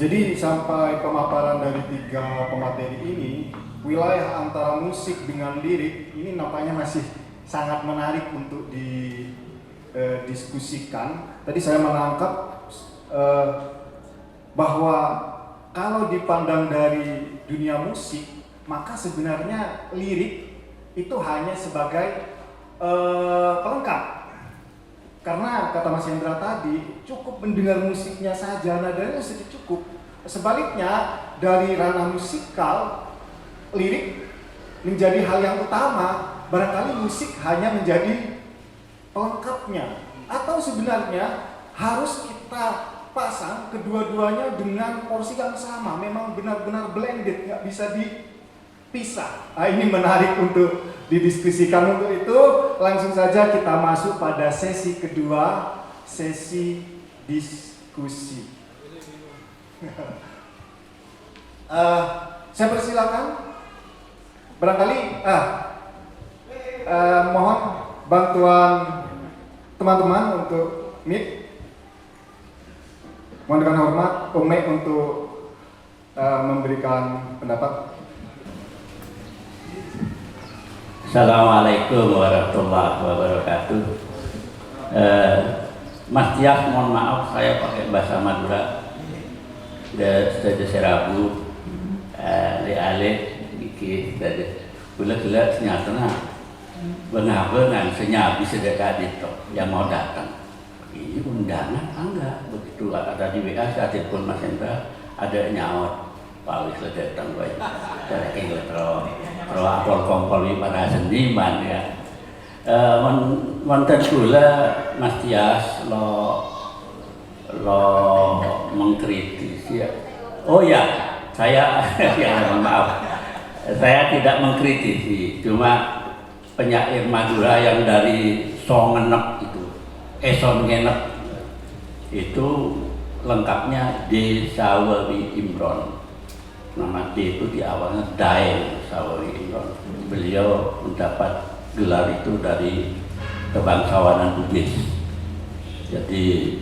Jadi sampai pemaparan dari 3 pemateri ini, wilayah antara musik dengan lirik ini nampaknya masih sangat menarik untuk didiskusikan. Tadi saya menangkap bahwa kalau dipandang dari dunia musik, maka sebenarnya lirik itu hanya sebagai pelengkap. Karena kata Mas Hendra tadi, cukup mendengar musiknya saja, nadanya sudah cukup. Sebaliknya, dari ranah musikal, lirik menjadi hal yang utama. Barangkali musik hanya menjadi pelengkapnya. Atau sebenarnya harus kita pasang kedua-duanya dengan porsi yang sama. Memang benar-benar blended, nggak bisa dipisah. Nah, ini menarik untuk didiskusikan. Untuk itu langsung saja kita masuk pada sesi kedua, sesi diskusi. Saya persilakan. Barangkali mohon bantuan teman-teman untuk mic. Mohon dengan hormat Ome untuk memberikan pendapat. Assalamualaikum warahmatullahi wabarakatuh. Mas Tias, mohon maaf saya pakai bahasa Madura. Saja serabu, le-ale, iki, gula-gula senyatana, bengabengan senyabi sedekat itu yang mau datang. Ini undangan enggak begitu ada di WA saya telepon Mas Hendra ada nyaut Pak Wis datang baik dari elektro kompol para seniman ya. Wonten kula Mas Tias lo mengkritis ya. Oh ya, saya ya maaf. Saya tidak mengkritisi, cuma penyair Madura yang dari Songenep itu, Songenep itu lengkapnya D. Sawawi Imron. Nama D itu di awalnya Daeng Sawawi Imron. Beliau mendapat gelar itu dari kebangsawanan Bugis. Jadi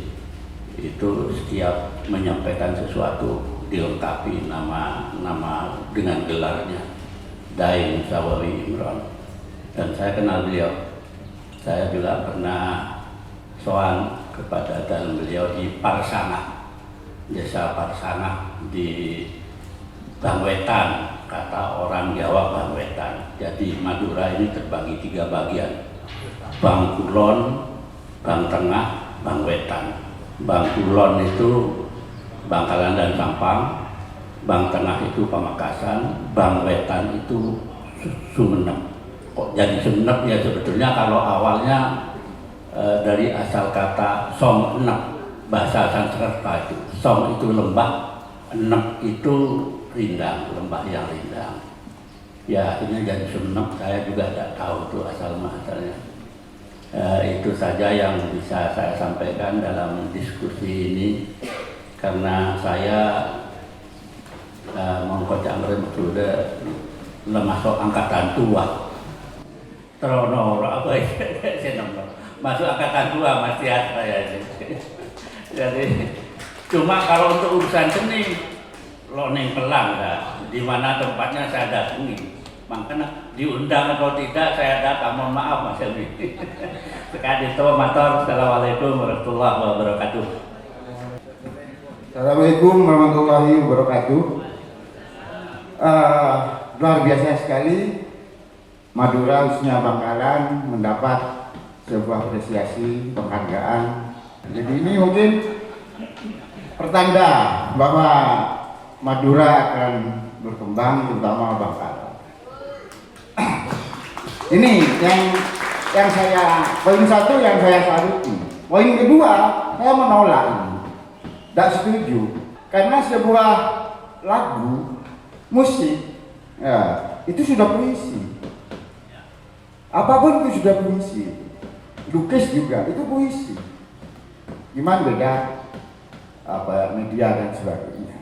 itu setiap menyampaikan sesuatu dilengkapi nama dengan gelarnya Daeng Sawawi Imron. Dan saya kenal beliau. Saya juga pernah soal kepada dalam beliau di Parsana, desa Parsana di Bangwetan, kata orang Jawa Bangwetan. Jadi Madura ini terbagi 3 bagian, Bang Kulon, Bang Tengah, Bang Wetan. Bang Kulon itu Bangkalan dan Sampang, Bang Tengah itu Pamekasan, Bang Wetan itu Sumenep. Kok jadi Sumenep ya, sebetulnya kalau awalnya dari asal kata Som Enep, bahasa Sanskerta itu. Som itu lembah, Enep itu rindang, lembah yang rindang. Ya akhirnya jadi Sumenep, saya juga tidak tahu itu asal-muasalnya. Itu saja yang bisa saya sampaikan dalam diskusi ini, karena saya mengkocak sudah masuk angkatan tua. Trono apa ya? Masuk angkatan tua Mas Tias saya. Jadi cuma kalau untuk urusan seni lo neng pelang di mana tempatnya saya datangi. Makanya diundang atau tidak saya datang, mohon maaf Mas Helmi. Sekali itu matur. Assalamualaikum warahmatullahi wabarakatuh. Assalamualaikum warahmatullahi wabarakatuh. Luar biasa sekali Madura khususnya Bangkalan mendapat sebuah apresiasi penghargaan. Jadi ini mungkin pertanda bahwa Madura akan berkembang, terutama Bangkalan. Ini yang saya, poin 1 yang saya saluti. Poin kedua, saya menolak ini. Tidak setuju. Karena sebuah lagu, musik, ya, itu sudah puisi. Apapun itu sudah puisi. Lukis juga, itu puisi. Gimana beda media dan sebagainya.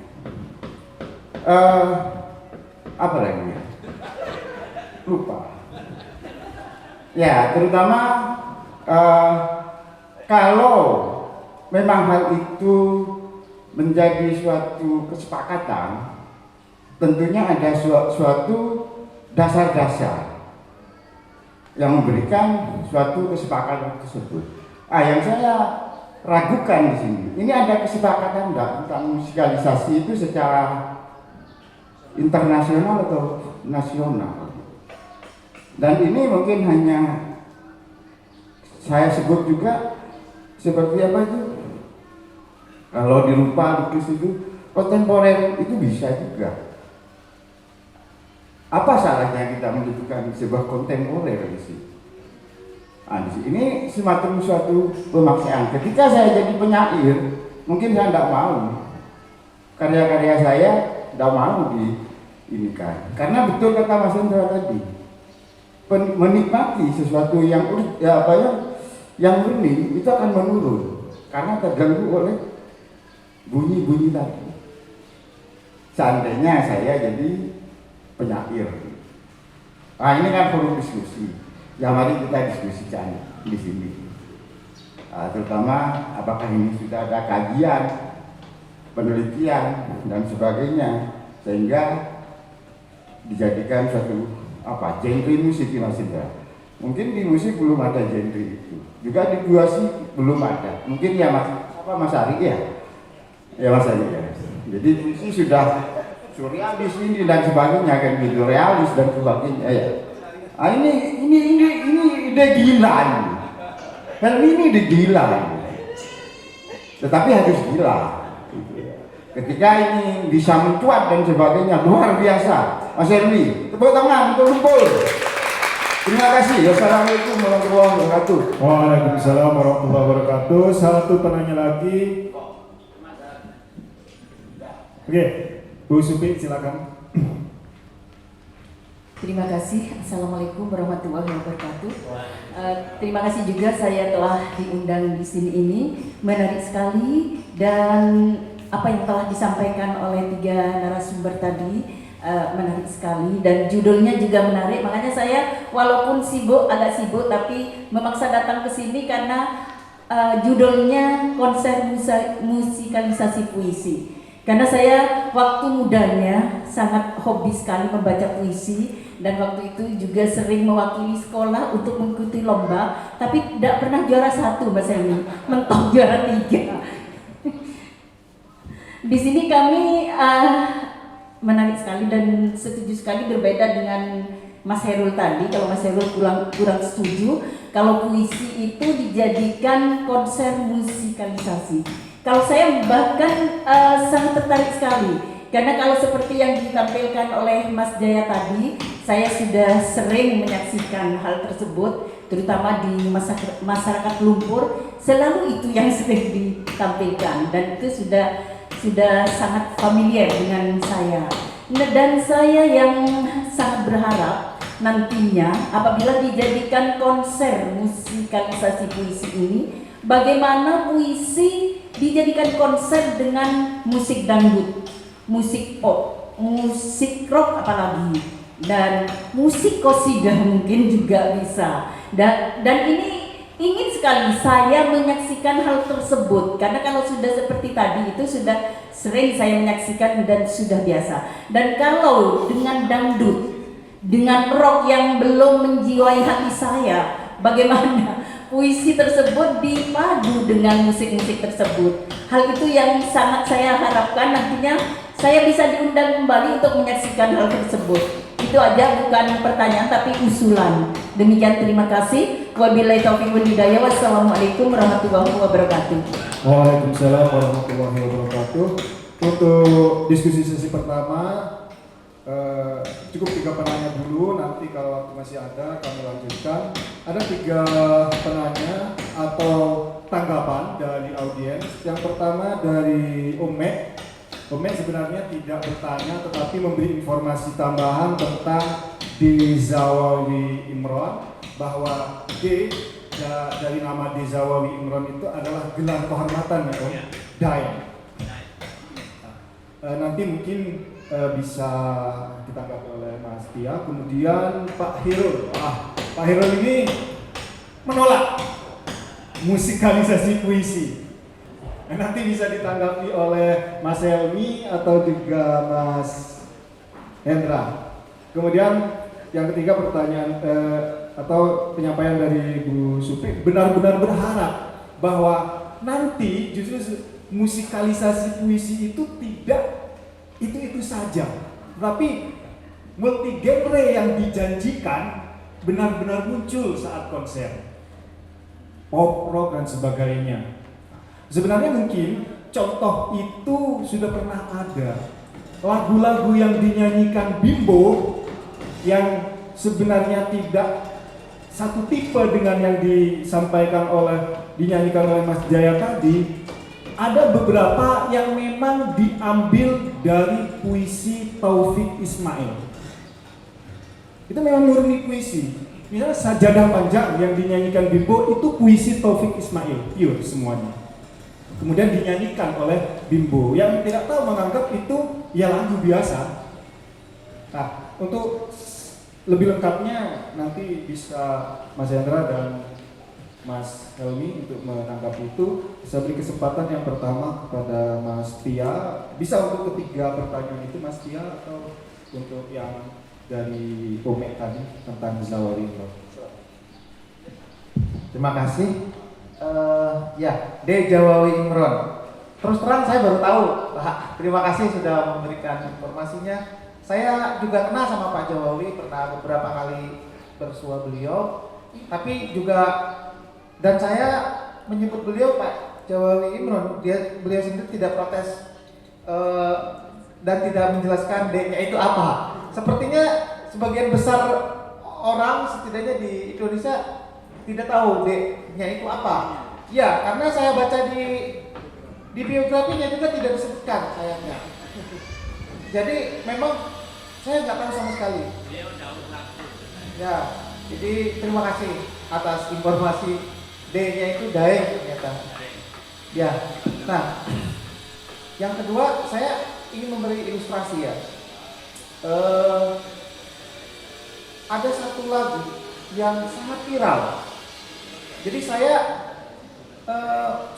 Apa lagi? Lupa. Ya, terutama kalau memang hal itu menjadi suatu kesepakatan, tentunya ada suatu dasar-dasar yang memberikan suatu kesepakatan tersebut. Yang saya ragukan di sini, ini ada kesepakatan enggak tentang musikalisasi itu secara internasional atau nasional? Dan ini mungkin hanya saya sebut juga seperti apa itu? Kalau dirupa lukis itu kontemporer itu bisa juga. Apa salahnya kita menentukan sebuah kontemporer di sini? Di sini semacam suatu pemaksaan. Ketika saya jadi penyair, mungkin saya tidak mau karya-karya saya tidak mau diinikan. Karena betul kata Mas Hendra tadi, menikmati sesuatu yang yang murni itu akan menurun karena terganggu oleh bunyi-bunyi tadi. Seandainya saya jadi penyair, ini kan forum diskusi. Ya mari kita diskusikan di sini. Terutama apakah ini sudah ada kajian, penelitian dan sebagainya sehingga dijadikan suatu genre musik di Mas Indra. Mungkin di musik belum ada genre itu. Juga di puisi belum ada. Mungkin ya Mas Ari ya. Ya Mas Ari ya. Jadi puisi sudah surrealis ini dan sebagainya kan gitu, realis dan sebagainya ya. Ini ide gila ini. Dan ini ide gila ini. Tetapi harus gila. Ketika ini bisa mencuat dan sebagainya luar biasa. Mas Herwi, tepuk tangan untuk Lumpur. Terima kasih. Wassalamualaikum warahmatullahi wabarakatuh. Waalaikumsalam warahmatullahi wabarakatuh. Satu penanya lagi. Oke, Bu Supi silakan. Terima kasih. Assalamualaikum warahmatullahi wabarakatuh. Terima kasih juga saya telah diundang di sini ini. Menarik sekali dan apa yang telah disampaikan oleh 3 narasumber tadi menarik sekali dan judulnya juga menarik. Makanya saya walaupun agak sibuk tapi memaksa datang ke sini karena judulnya konser musikalisasi puisi. Karena saya waktu mudanya sangat hobi sekali membaca puisi dan waktu itu juga sering mewakili sekolah untuk mengikuti lomba, tapi tidak pernah juara 1 Mas Helmi, mentok juara 3. Di sini kami menarik sekali dan setuju sekali berbeda dengan Mas Herul tadi. Kalau Mas Herul kurang setuju kalau puisi itu dijadikan konser musikalisasi. Kalau saya bahkan sangat tertarik sekali karena kalau seperti yang ditampilkan oleh Mas Jaya tadi, saya sudah sering menyaksikan hal tersebut, terutama di masyarakat Lumpur, selalu itu yang sering ditampilkan dan itu sudah sangat familiar dengan saya. Dan saya yang sangat berharap nantinya apabila dijadikan konser musikalisasi puisi ini, bagaimana puisi dijadikan konser dengan musik dangdut, musik pop, musik rock apalagi, dan musik qasidah mungkin juga bisa. Dan ini ingin sekali saya menyaksikan hal tersebut karena kalau sudah seperti tadi itu sudah sering saya menyaksikan dan sudah biasa. Dan kalau dengan dangdut, dengan rock yang belum menjiwai hati saya, bagaimana puisi tersebut dipadu dengan musik-musik tersebut. Hal itu yang sangat saya harapkan nantinya saya bisa diundang kembali untuk menyaksikan hal tersebut. Itu aja, bukan pertanyaan tapi usulan. Demikian, terima kasih. Wabillahi taufiq wal hidayah. Wassalamualaikum warahmatullahi wabarakatuh. Waalaikumsalam warahmatullahi wabarakatuh. Untuk diskusi sesi pertama cukup 3 penanya dulu, nanti kalau waktu masih ada kami lanjutkan. Ada 3 penanya atau tanggapan dari audiens. Yang pertama dari Umek. Umek sebenarnya tidak bertanya tetapi memberi informasi tambahan tentang Dezawawi Imron, bahwa D dari nama Dezawawi Imron itu adalah gelar kehormatan ya Om, Dai. Nanti mungkin bisa ditanggapi oleh Mas Tia. Kemudian Pak Hirul. Pak Hirul ini menolak musikalisasi puisi. Nanti bisa ditanggapi oleh Mas Helmi atau juga Mas Hendra. Kemudian yang ketiga pertanyaan atau penyampaian dari Bu Supri, benar-benar berharap bahwa nanti justru musikalisasi puisi itu tidak itu saja, tapi multi genre yang dijanjikan benar-benar muncul saat konser, pop, rock dan sebagainya. Sebenarnya mungkin contoh itu sudah pernah ada. Lagu-lagu yang dinyanyikan Bimbo yang sebenarnya tidak satu tipe dengan yang dinyanyikan oleh Mas Jaya tadi. Ada beberapa yang memang diambil dari puisi Taufik Ismail. Itu memang murni puisi. Misalnya Sajadah Panjang yang dinyanyikan Bimbo itu puisi Taufik Ismail, pure semuanya. Kemudian dinyanyikan oleh Bimbo. Yang tidak tahu menganggap itu ya lagu biasa. Nah, untuk lebih lengkapnya nanti bisa Mas Hendra dan Mas Helmi untuk menanggapi itu. Bisa beri kesempatan yang pertama kepada Mas Tia. Bisa untuk ketiga pertanyaan itu Mas Tia, atau untuk yang dari Omek tadi tentang Zawari. Terima kasih. Ya, D. Jawawi Imron. Terus terang saya baru tahu, Pak. Terima kasih sudah memberikan informasinya. Saya juga kenal sama Pak Jawawi, pernah beberapa kali bersua beliau. Tapi juga, dan saya menyebut beliau Pak Jawawi Imron, beliau sendiri tidak protes dan tidak menjelaskan D-nya itu apa. Sepertinya sebagian besar orang setidaknya di Indonesia tidak tahu D-nya itu apa. Ya, karena saya baca di biografinya juga tidak disebutkan sayangnya. Jadi memang saya nggak tahu sama sekali. Ya, jadi terima kasih atas informasi. D-nya itu Daeng ternyata. Ya, nah yang kedua saya ingin memberi ilustrasi ya. Ada satu lagu yang sangat viral. Jadi saya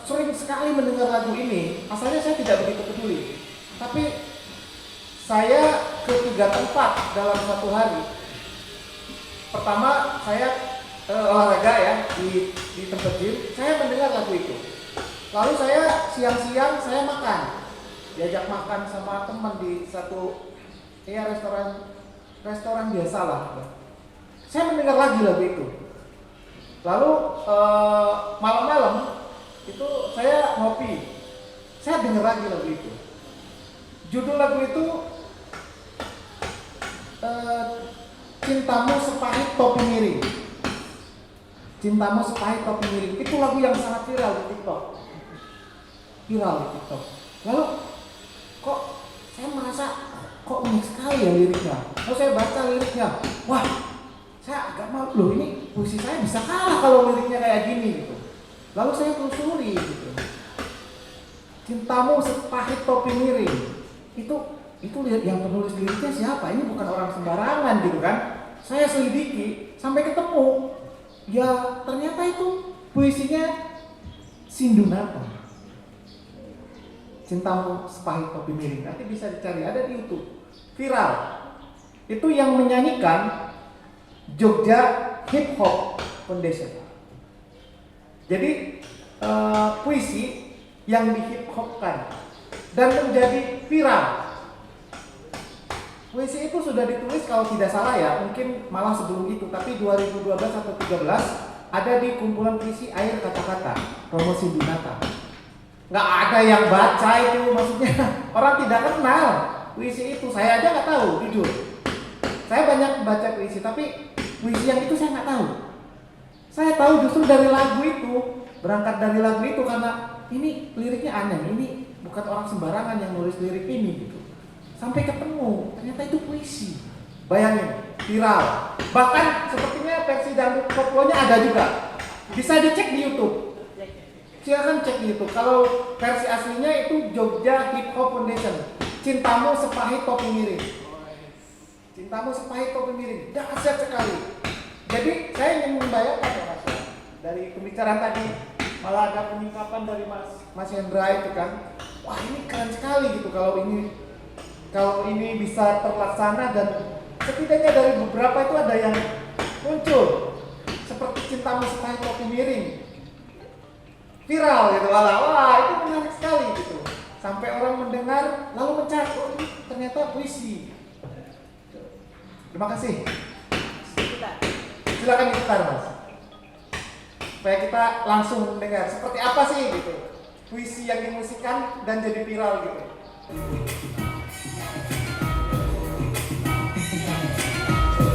sering sekali mendengar lagu ini. Asalnya saya tidak begitu peduli, tapi saya ke 3 tempat dalam satu hari. Pertama saya olahraga ya di tempat gym, saya mendengar lagu itu. Lalu saya siang-siang saya makan, diajak makan sama teman di satu restoran biasa lah. Saya mendengar lagi lagu itu. Lalu malam-malam itu saya ngopi, saya dengar lagi lagu itu. Judul lagu itu Cintamu Sepahit Topi Miring. Cintamu Sepahit Topi Miring. Itu lagu yang sangat viral di TikTok. Lalu kok saya merasa kok unik sekali ya liriknya. Lalu saya baca liriknya, wah, saya agak malu loh, ini puisi saya bisa kalah kalau liriknya kayak gini gitu. Lalu saya telusuri gitu. Cintamu Sepahit Topi Miring. Itu yang penulis liriknya siapa? Ini bukan orang sembarangan gitu kan. Saya selidiki sampai ketemu. Ya ternyata itu puisinya Sindunata. Cintamu Sepahit Topi Miring. Nanti bisa dicari, ada di YouTube. Viral. Itu yang menyanyikan Jogja Hip Hop Foundation. Jadi puisi yang di hip hopkan dan menjadi viral. Puisi itu sudah ditulis kalau tidak salah ya, mungkin malah sebelum itu, tapi 2012 atau 2013 ada di kumpulan puisi Air Kata-Kata, Romo Sindunata. Nggak ada yang baca itu, maksudnya orang tidak kenal puisi itu. Saya aja nggak tahu, jujur. Saya banyak baca puisi, tapi puisi yang itu saya nggak tahu. Saya tahu justru dari lagu itu, berangkat dari lagu itu karena ini liriknya aneh, ini bukan orang sembarangan yang nulis lirik ini gitu. Sampai ketemu, ternyata itu puisi. Bayangin, viral. Bahkan sepertinya versi dangdut koplonya ada juga. Bisa dicek di YouTube. Silakan cek di YouTube. Kalau versi aslinya itu Jogja Hip Hop Foundation. Cintamu Sepahit Topi Miring. Cintamu Sepahit Topi Miring. Dahsyat sekali. Jadi saya ingin membayangkan ya Mas, dari pembicaraan tadi, malah ada penyingkapan dari Mas Hendra itu kan. Wah, ini keren sekali gitu kalau ini bisa terlaksana, dan setidaknya dari beberapa itu ada yang muncul seperti Cintamu Setai Topi Miring, viral gitu, wah itu menarik sekali gitu, sampai orang mendengar lalu mencari, oh ini ternyata puisi. Terima kasih. Silakan diputar Mas, supaya kita langsung mendengar seperti apa sih gitu puisi yang dimusikan dan jadi viral gitu.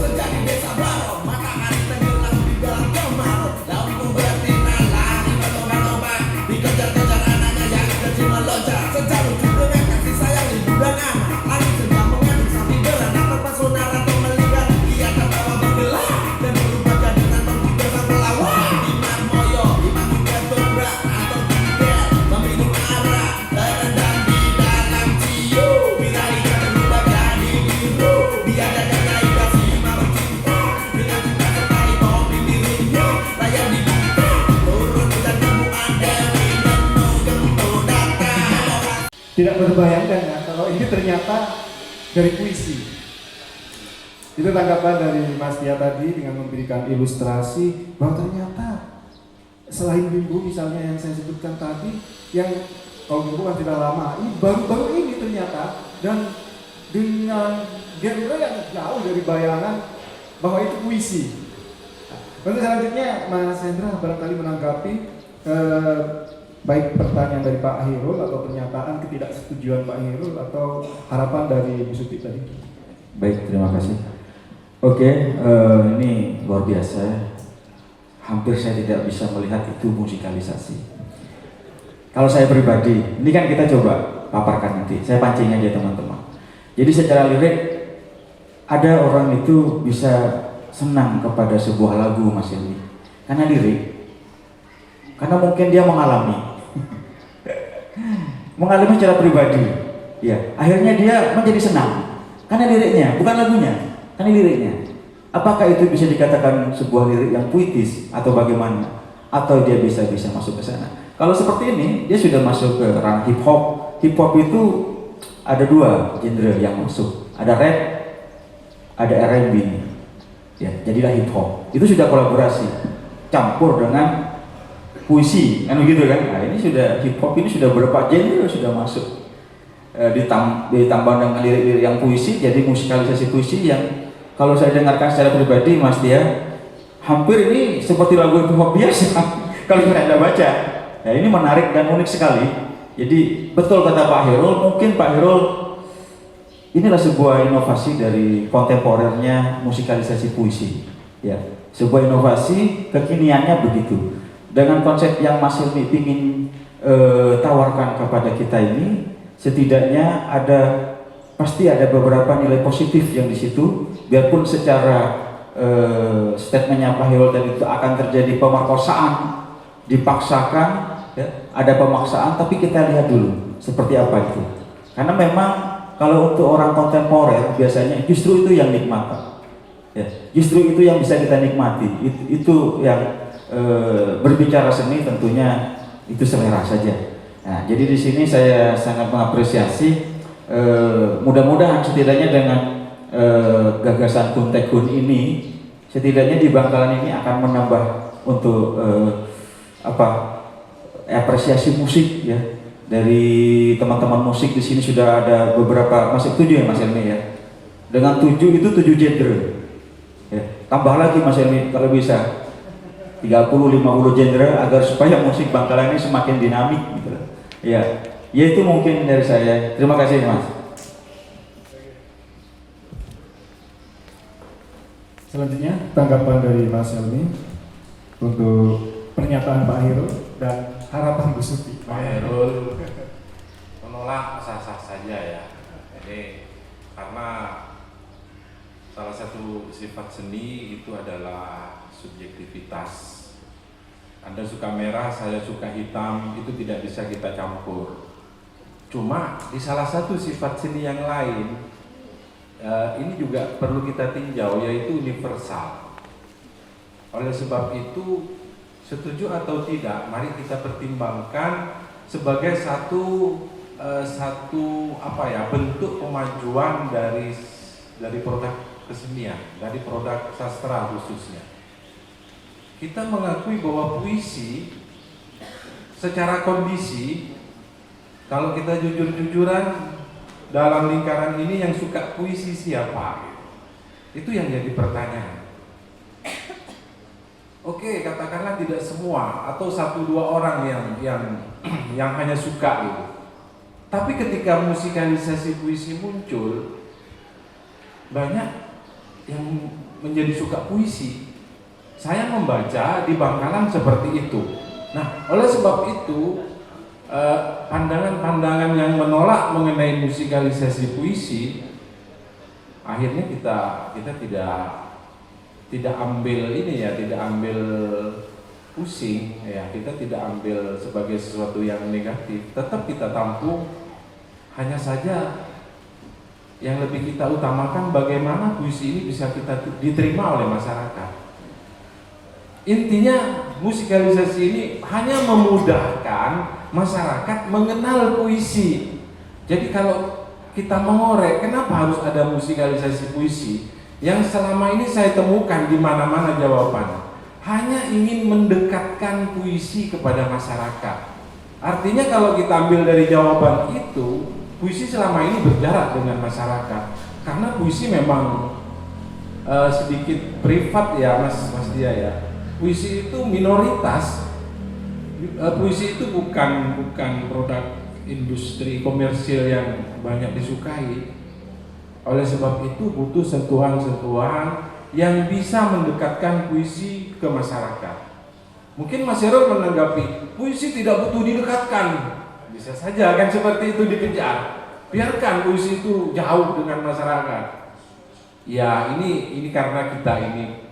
Sejak di desa Baro, matahari tenggelam di dalam kemarau. Lampu bersinar di berlomba-lomba, dikejar-kejar anaknya yang kecil meloncat. Sejalur dengan kasih sayang ibu dan anak. Langit sedang mengandung sapi beranak, terpesona atau melihat. Ia tertawa bergelar dan berubah jadi nonton kuda melawan. Imam Moyo, Imam Bukan Berat atau Tidak, meminum arak terendam di dalam ciu. Bila ikan berubah jadi biru, dia dagang naik kasih. Tidak terbayangkan ya kalau ini ternyata dari puisi. Itu tanggapan dari Mas Tia tadi dengan memberikan ilustrasi bahwa ternyata selain Bimbo misalnya yang saya sebutkan tadi, yang kalau Bimbo kan tidak lama, ini baru-baru ini ternyata, dan dengan genre yang jauh dari bayangan bahwa itu puisi. Untuk selanjutnya Mas Hendra barangkali menanggapi baik pertanyaan dari Pak Hirul atau pernyataan ketidaksetujuan Pak Hirul atau harapan dari Bu Suti tadi. Baik, terima kasih. Oke, ini luar biasa. Hampir saya tidak bisa melihat itu musikalisasi. Kalau saya pribadi, ini kan kita coba paparkan nanti. Saya pancing aja teman-teman. Jadi secara lirik, ada orang itu bisa senang kepada sebuah lagu Mas Ilmi karena lirik, karena mungkin dia mengalami secara pribadi, ya. Akhirnya dia menjadi senang karena liriknya, bukan lagunya, karena liriknya. Apakah itu bisa dikatakan sebuah lirik yang puitis atau bagaimana? Atau dia bisa masuk ke sana? Kalau seperti ini, dia sudah masuk ke ranah hip hop. Hip hop itu ada dua genre yang masuk, ada rap, ada R&B. Ya, jadilah hip hop. Itu sudah kolaborasi, campur dengan puisi, kan begitu kan? Nah, ini sudah hip hop, ini sudah berapa genre sudah masuk. Ditambah dengan lirik-lirik yang puisi, jadi musikalisasi puisi yang kalau saya dengarkan secara pribadi, Mas Tia, hampir ini seperti lagu hip hop biasa. Kalau kita Anda baca, ya ini menarik dan unik sekali. Jadi betul kata Pak Hirul, mungkin Pak Hirul inilah sebuah inovasi dari kontemporernya musikalisasi puisi, ya, sebuah inovasi kekiniannya begitu. Dengan konsep yang Mas Ilmi ingin tawarkan kepada kita ini, setidaknya pasti ada beberapa nilai positif yang di situ. Biarpun secara statementnya Pak Hirul tadi itu akan terjadi pemerkosaan, dipaksakan, ya, ada pemaksaan, tapi kita lihat dulu seperti apa itu. Karena memang kalau untuk orang kontemporer biasanya justru itu yang nikmat, ya, justru itu yang bisa kita nikmati. Itu yang berbicara seni tentunya itu selera saja. Nah, jadi di sini saya sangat mengapresiasi. Mudah-mudahan setidaknya dengan gagasan Kuntekun ini, setidaknya di Bangkalan ini akan menambah untuk apresiasi musik, ya. Dari teman-teman musik di sini sudah ada beberapa, masih 7 ya Mas Elmi ya. Dengan 7 itu 7 genre. Ya, tambah lagi Mas Elmi kalau bisa 30-50 genre agar supaya musik Bangkalan ini semakin dinamik gitu. Ya, itu mungkin dari saya. Terima kasih Mas. Selanjutnya tanggapan dari Mas Elmi untuk pernyataan Pak Hirul dan harapan Bu Suti. Pak Hirul menolak sah-sah saja ya. Jadi karena salah satu sifat seni itu adalah subjektivitas. Anda suka merah, saya suka hitam, itu tidak bisa kita campur. Cuma di salah satu sifat seni yang lain, ini juga perlu kita tinjau, yaitu universal. Oleh sebab itu, setuju atau tidak, mari kita pertimbangkan sebagai satu bentuk kemajuan dari produk kesenian, dari produk sastra khususnya. Kita mengakui bahwa puisi secara kondisi, kalau kita jujur-jujuran dalam lingkaran ini yang suka puisi siapa? Itu yang jadi pertanyaan. Oke, katakanlah tidak semua atau 1-2 orang yang hanya suka gitu. Tapi ketika musikalisasi puisi muncul, banyak yang menjadi suka puisi. Saya membaca di Bangkalan seperti itu. Nah, oleh sebab itu pandangan-pandangan yang menolak mengenai musikalisasi puisi, akhirnya kita tidak ambil ini ya, tidak ambil pusing ya, kita tidak ambil sebagai sesuatu yang negatif, tetap kita tampung. Hanya saja yang lebih kita utamakan bagaimana puisi ini bisa kita diterima oleh masyarakat. Intinya musikalisasi ini hanya memudahkan masyarakat mengenal puisi. Jadi kalau kita mengorek kenapa harus ada musikalisasi puisi, yang selama ini saya temukan di mana-mana jawaban hanya ingin mendekatkan puisi kepada masyarakat. Artinya kalau kita ambil dari jawaban itu, puisi selama ini berjarak dengan masyarakat karena puisi memang sedikit privat ya Mas Dia ya. Puisi itu minoritas. Puisi itu bukan produk industri komersil yang banyak disukai. Oleh sebab itu butuh sentuhan-sentuhan yang bisa mendekatkan puisi ke masyarakat. Mungkin Mas Herul menanggapi, puisi tidak butuh didekatkan. Bisa saja kan seperti itu dikejar. Biarkan puisi itu jauh dengan masyarakat. Ya ini karena kita ini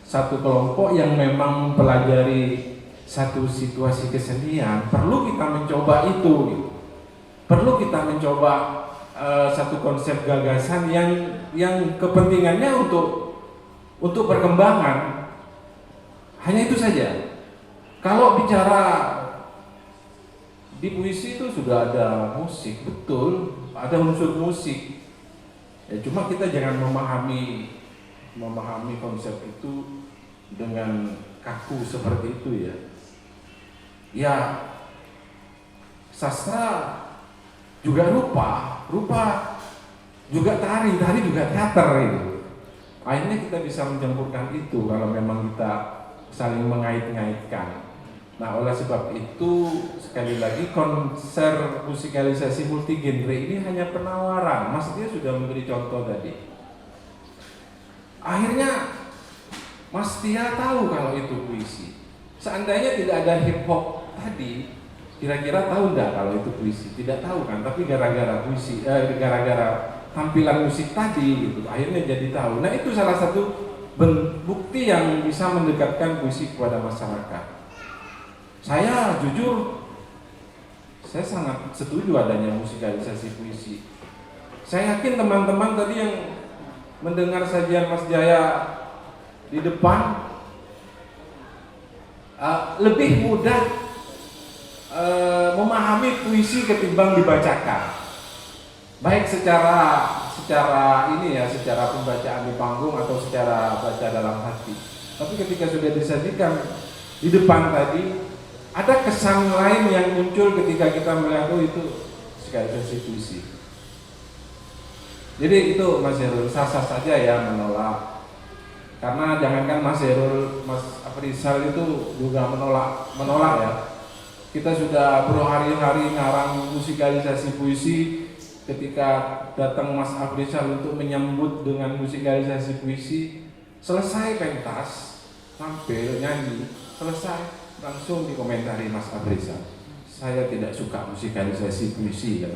satu kelompok yang memang mempelajari satu situasi kesenian, perlu kita mencoba itu gitu. Perlu kita mencoba satu konsep gagasan yang kepentingannya untuk perkembangan. Hanya itu saja. Kalau bicara di puisi itu sudah ada musik, betul, ada unsur musik. Ya, cuma kita jangan memahami konsep itu dengan kaku seperti itu ya. Ya, sastra juga rupa juga tari juga teater itu. Akhirnya kita bisa mencampurkan itu kalau memang kita saling mengait-ngaitkan. Nah, oleh sebab itu sekali lagi konser musikalisasi multigenre ini hanya penawaran. Mas Dia sudah memberi contoh tadi. Akhirnya Mas Tia tahu kalau itu puisi. Seandainya tidak ada hip hop tadi, kira-kira tahu enggak kalau itu puisi? Tidak tahu kan, tapi gara-gara puisi, gara-gara tampilan musik tadi gitu, akhirnya jadi tahu. Nah, itu salah satu bukti yang bisa mendekatkan puisi kepada masyarakat. Saya jujur, saya sangat setuju adanya musikalisasi puisi. Saya yakin teman-teman tadi yang mendengar sajian Mas Jaya di depan lebih mudah memahami puisi ketimbang dibacakan. Baik secara pembacaan di panggung atau secara baca dalam hati. Tapi ketika sudah disajikan di depan tadi, ada kesan lain yang muncul ketika kita melihat itu musikalisasi puisi. Jadi itu Mas Herul, sah-sah saja ya menolak. Karena jangankan Mas Herul, Mas Afrizal itu juga menolak ya. Kita sudah berhari-hari ngarang musikalisasi puisi. Ketika datang Mas Afrizal untuk menyambut dengan musikalisasi puisi, selesai pentas, tampil, nyanyi, selesai, langsung dikomentari Mas Afrizal, saya tidak suka musikalisasi puisi.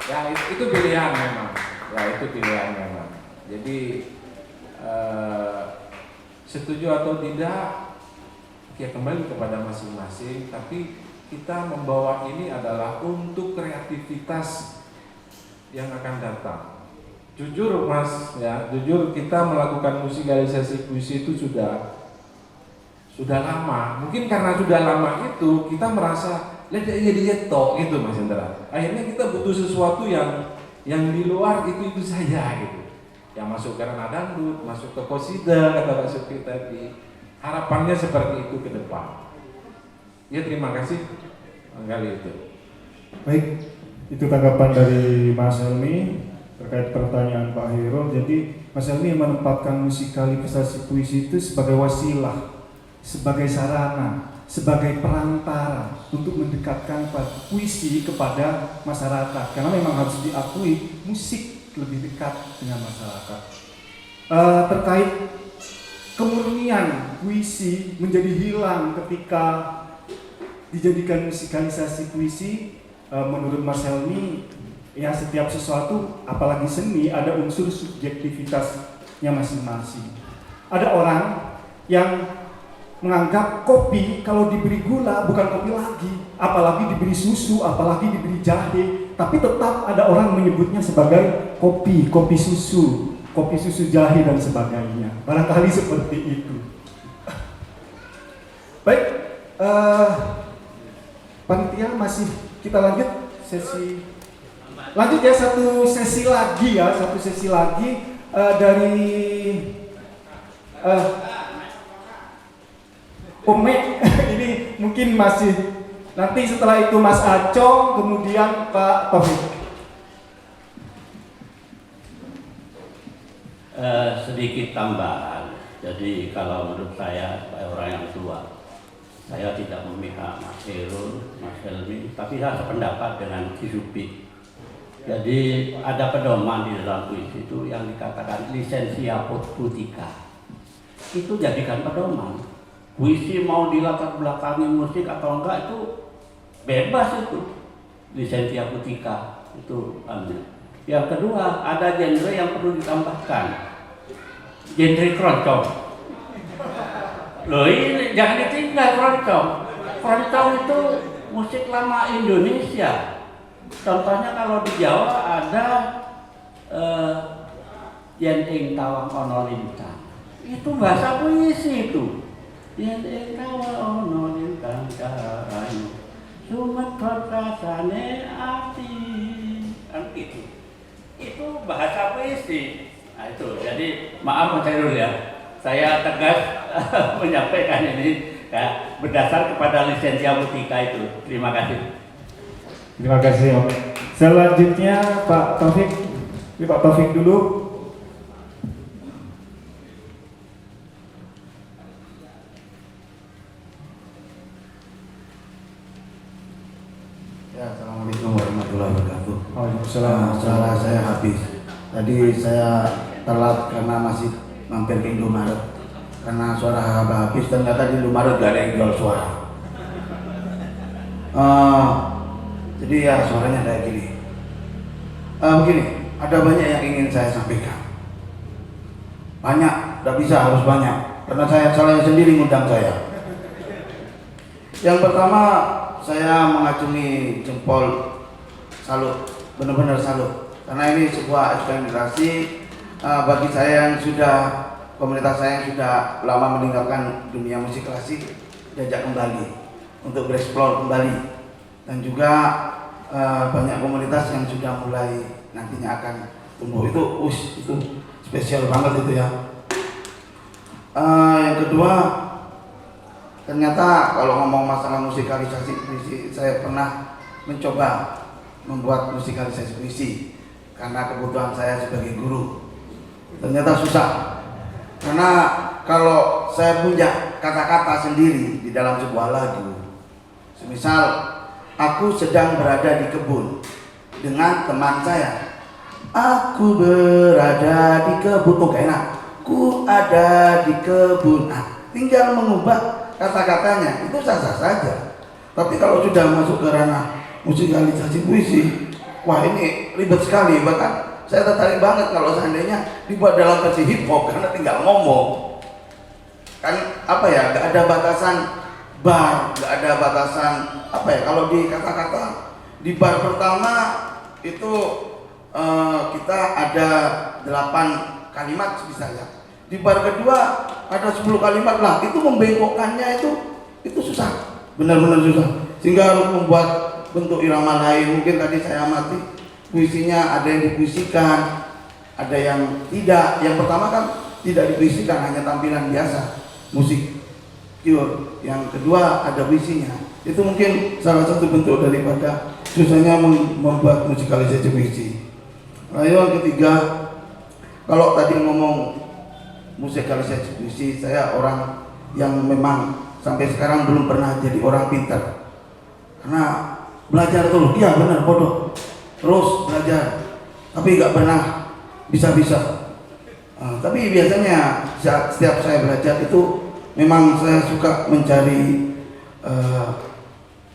Ya itu pilihan memang. Jadi setuju atau tidak, ya kembali kepada masing-masing. Tapi kita membawa ini adalah untuk kreativitas yang akan datang. Jujur Mas, ya, jujur kita melakukan musikalisasi puisi itu sudah lama. Mungkin karena sudah lama itu kita merasa lihat tok gitu Mas Hendra. Akhirnya kita butuh sesuatu yang di luar itu saja gitu. Yang masuk ke ranah dangdut, masuk ke qasidah kata Pak Syukri tadi. Harapannya seperti itu ke depan. Ya terima kasih. Kali itu. Baik, itu tanggapan dari Mas Helmi terkait pertanyaan Pak Hairul. Jadi Mas Helmi menempatkan musikalisasi puisi itu sebagai wasilah, sebagai sarana, sebagai perantara untuk mendekatkan puisi kepada masyarakat. Karena memang harus diakui musik lebih dekat dengan masyarakat. Terkait kemurnian puisi menjadi hilang ketika dijadikan musikalisasi puisi, menurut Mas Helmi, ya setiap sesuatu, apalagi seni, ada unsur subjektivitasnya masing-masing. Ada orang yang menganggap kopi kalau diberi gula bukan kopi lagi, apalagi diberi susu, apalagi diberi jahe, tapi tetap ada orang menyebutnya sebagai kopi susu, jahe dan sebagainya. Barangkali seperti itu. Baik, panitia masih kita lanjut sesi. Lanjut ya, satu sesi lagi dari Ome. Ini mungkin masih nanti setelah itu Mas Acong, kemudian Pak Taufik. Sedikit tambahan. Jadi kalau menurut saya sebagai orang yang tua, saya tidak memihak Mas Hairul, Mas Helmi, tapi saya sependapat dengan Ki Supit. Jadi ada pedoman di dalam puisi itu yang dikatakan lisensia poetica. Itu jadikan pedoman. Puisi mau dilatar belakangi musik atau enggak itu bebas itu. Lisensia poetica itu ambil. Yang kedua, ada genre yang perlu ditambahkan. Genre keroncong. Loh ini jangan ditinggal keroncong. Keroncong itu musik lama Indonesia. Contohnya kalau di Jawa ada Yen ing tawang ana lintang. Itu bahasa puisi itu. Yen ing tawang ana lintang kayu. Sumet rasane ati. Kan gitu. Itu bahasa puisi. Nah itu. Jadi maaf Mas Hairul ya. Saya tegas menyampaikan ini ya, berdasar kepada lisensia poetica itu. Terima kasih. Terima kasih Om. Selanjutnya Pak Taufik. Ini Pak Taufik dulu. Ya, Assalamualaikum warahmatullahi wabarakatuh. Waalaikumsalam. Salah saya habis. Tadi saya telat karena masih mampir ke Indomaret. Karena suara habis, ternyata di Indomaret gak ada yang jual suara. Jadi ya suaranya kayak gini. Begini, ada banyak yang ingin saya sampaikan. Banyak, tidak bisa harus banyak. Karena saya sendiri ngundang saya. Yang pertama, saya mengacungi jempol, salut, benar-benar salut. Karena ini sebuah eksperimentasi bagi saya yang sudah, komunitas saya yang sudah lama meninggalkan dunia musik klasik, diajak kembali untuk bereksplor kembali. Dan juga banyak komunitas yang sudah mulai nantinya akan tumbuh. Itu spesial banget itu ya. Yang kedua, ternyata kalau ngomong masalah musikalisasi puisi, saya pernah mencoba membuat musikalisasi puisi karena kebutuhan saya sebagai guru. Ternyata susah, karena kalau saya punya kata-kata sendiri di dalam sebuah lagu, semisal aku sedang berada di kebun dengan teman saya. Aku berada di kebun, kok gak enak. Ku ada di kebun. Tinggal mengubah kata-katanya, itu sah-sah saja. Tapi kalau sudah masuk ke ranah musikalisasi puisi, wah ini ribet sekali. Bahkan saya tertarik banget kalau seandainya dibuat dalam versi hip hop, karena tinggal ngomong. Kan apa ya, gak ada batasan bar, gak ada batasan apa ya. Kalau di kata-kata di bar pertama itu kita ada 8 kalimat misalnya. Di bar kedua ada 10 kalimat lah. Itu membengkokkannya itu susah, benar-benar susah. Sehingga harus membuat bentuk irama lain. Mungkin tadi saya amati puisinya ada yang dipuisikan, ada yang tidak. Yang pertama kan tidak dipuisikan, hanya tampilan biasa, musik pure. Yang kedua ada puisinya. Itu mungkin salah satu bentuk daripada susahnya membuat musikalisasi puisi. Lalu yang ketiga, kalau tadi ngomong musikalisasi puisi, saya orang yang memang sampai sekarang belum pernah jadi orang pintar. Karena belajar terus, iya benar bodoh, terus belajar, tapi nggak pernah bisa-bisa. Tapi biasanya setiap saya belajar itu memang saya suka mencari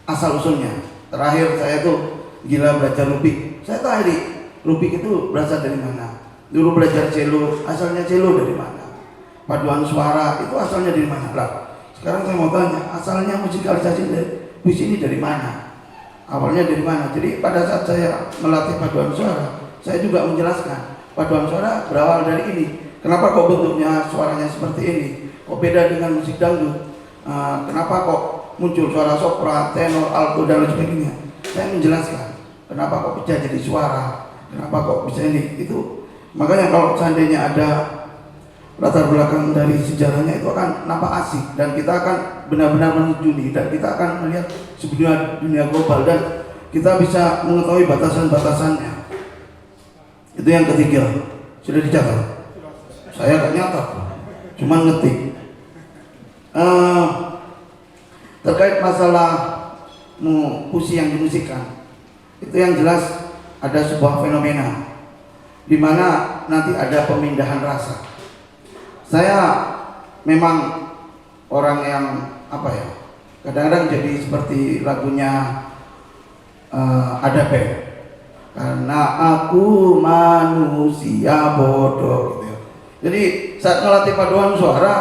asal usulnya. Terakhir saya tuh gila belajar rubik. Saya tahu rubik itu berasal dari mana. Dulu belajar cello, asalnya cello dari mana. Paduan suara itu asalnya dari mana lah. Sekarang saya mau tanya, asalnya musikalisasi puisi ini dari mana? Awalnya dari mana? Jadi pada saat saya melatih paduan suara, saya juga menjelaskan paduan suara berawal dari ini. Kenapa kok bentuknya suaranya seperti ini? Kok beda dengan musik dangdut? Kenapa kok muncul suara sopran, tenor, alto dan lain sebagainya? Saya menjelaskan kenapa kok bisa jadi suara, kenapa kok bisa ini itu. Makanya kalau seandainya ada latar belakang dari sejarahnya itu akan nampak asik dan kita akan benar-benar menjuni dan kita akan melihat sebuah dunia global dan kita bisa mengetahui batasan-batasannya. Itu yang ketiga. Sudah dicatat? Saya gak nyatat, cuma ngetik. Terkait masalah puisi yang dimusikkan, itu yang jelas ada sebuah fenomena di mana nanti ada pemindahan rasa. Saya memang orang yang kadang-kadang jadi seperti lagunya ada band, karena aku manusia bodoh gitu ya. Jadi saat ngelatih paduan suara,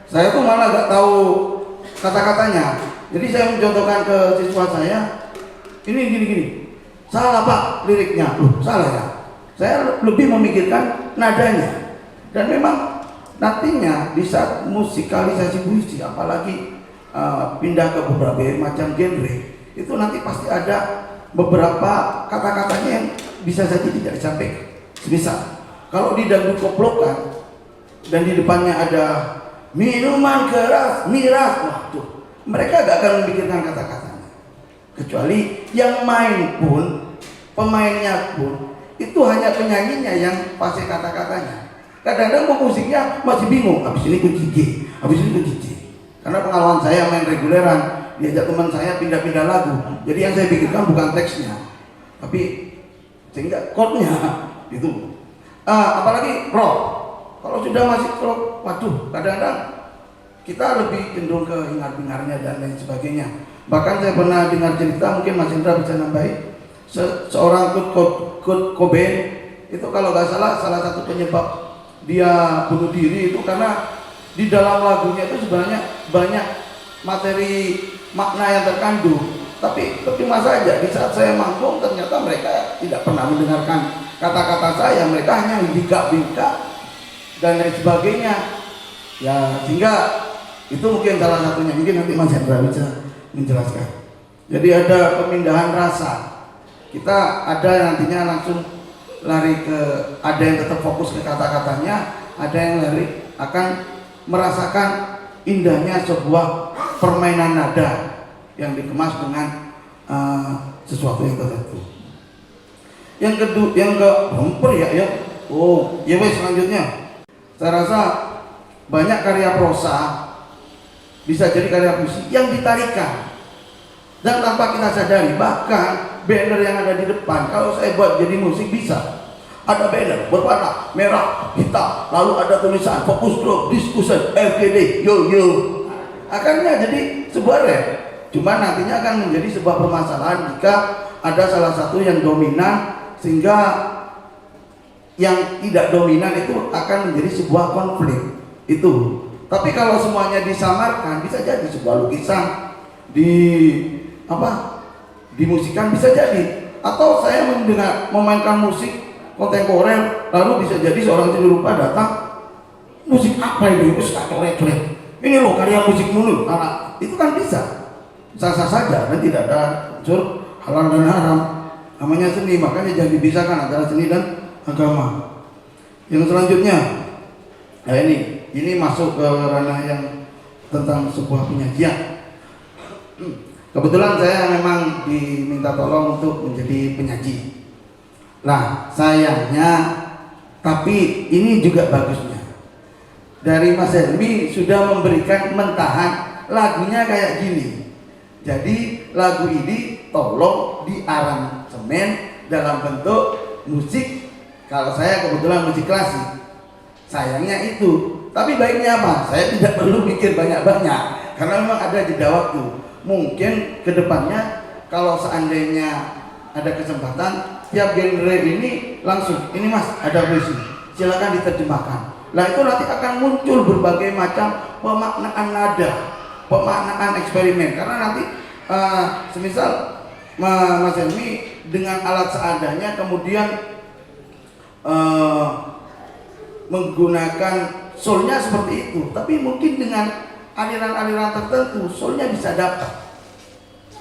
saya tuh malah gak tahu kata-katanya. Jadi saya mencontohkan ke siswa saya, ini gini, salah pak liriknya, salah ya. Saya lebih memikirkan nadanya. Dan memang nantinya di saat musikalisasi puisi, apalagi pindah ke beberapa macam genre, itu nanti pasti ada beberapa kata-katanya yang bisa saja tidak disampaikan. Misal, kalau di dangdut koplokan dan di depannya ada minuman keras, miras, waduh, mereka gak akan memikirkan kata-katanya. Kecuali yang main pun, pemainnya pun, itu hanya penyanyinya yang pasti kata-katanya. Kadang-kadang pemusiknya masih bingung, habis ini kunci G, habis ini kunci G. Karena pengalaman saya main reguleran, diajak teman saya pindah-pindah lagu. Jadi yang saya pikirkan bukan teksnya, tapi sehingga chordnya itu. Apalagi rock. Kalau sudah masih rock, waduh, kadang-kadang kita lebih cenderung ke hingar-bingarnya dan lain sebagainya. Bahkan saya pernah dengar cerita, mungkin Mas Indra bisa nambahin, seorang Kurt Cobain itu kalau nggak salah satu penyebab dia bunuh diri itu karena di dalam lagunya itu sebenarnya banyak materi makna yang terkandung, tapi percuma saja di saat saya manggung ternyata mereka tidak pernah mendengarkan kata-kata saya, mereka hanya bingkak-bingkak dan lain sebagainya ya, sehingga itu mungkin salah satunya. Mungkin nanti Mas Hendra bisa menjelaskan. Jadi ada pemindahan rasa, kita ada nantinya langsung lari ke, ada yang tetap fokus ke kata-katanya, ada yang lari akan merasakan indahnya sebuah permainan nada yang dikemas dengan sesuatu yang tertentu. Yang kedua, yang ke bumper ya. Oh, ya wes selanjutnya. Saya rasa banyak karya prosa bisa jadi karya puisi yang ditarikan dan tanpa kita sadari. Bahkan banner yang ada di depan, kalau saya buat jadi musik bisa. Ada banner berwarna merah, hitam, lalu ada tulisan fokus group discussion FGD yo. Akhirnya jadi sebuah rap. Cuma nantinya akan menjadi sebuah permasalahan jika ada salah satu yang dominan, sehingga yang tidak dominan itu akan menjadi sebuah konflik itu. Tapi kalau semuanya disamarkan, bisa jadi sebuah lukisan dimusikan bisa jadi. Atau saya memainkan musik kontemporer, lalu bisa jadi seorang seni rupa datang, musik apa ini? Terus tak coret-coret. Ini loh karya musik mulu. Nah, itu kan bisa, sah-sah saja dan tidak ada unsur halal dan haram. Namanya seni, makanya jangan dipisahkan antara seni dan agama. Yang selanjutnya, nah ini masuk ke ranah yang tentang sebuah penyajian. Kebetulan saya memang diminta tolong untuk menjadi penyaji. Nah, sayangnya, tapi ini juga bagusnya. Dari Mas Helmi sudah memberikan mentahan lagunya kayak gini. Jadi lagu ini tolong diaransemen dalam bentuk musik. Kalau saya kebetulan musik klasik. Sayangnya itu. Tapi baiknya apa? Saya tidak perlu mikir banyak-banyak karena memang ada jeda waktu. Mungkin kedepannya kalau seandainya ada kesempatan, tiap genre ini langsung, ini Mas ada puisi, silakan diterjemahkan. Nah itu nanti akan muncul berbagai macam pemaknaan nada, pemaknaan eksperimen. Karena nanti semisal Mas Helmi dengan alat seadanya kemudian menggunakan soulnya seperti itu, tapi mungkin dengan aliran-aliran tertentu soulnya bisa dapat.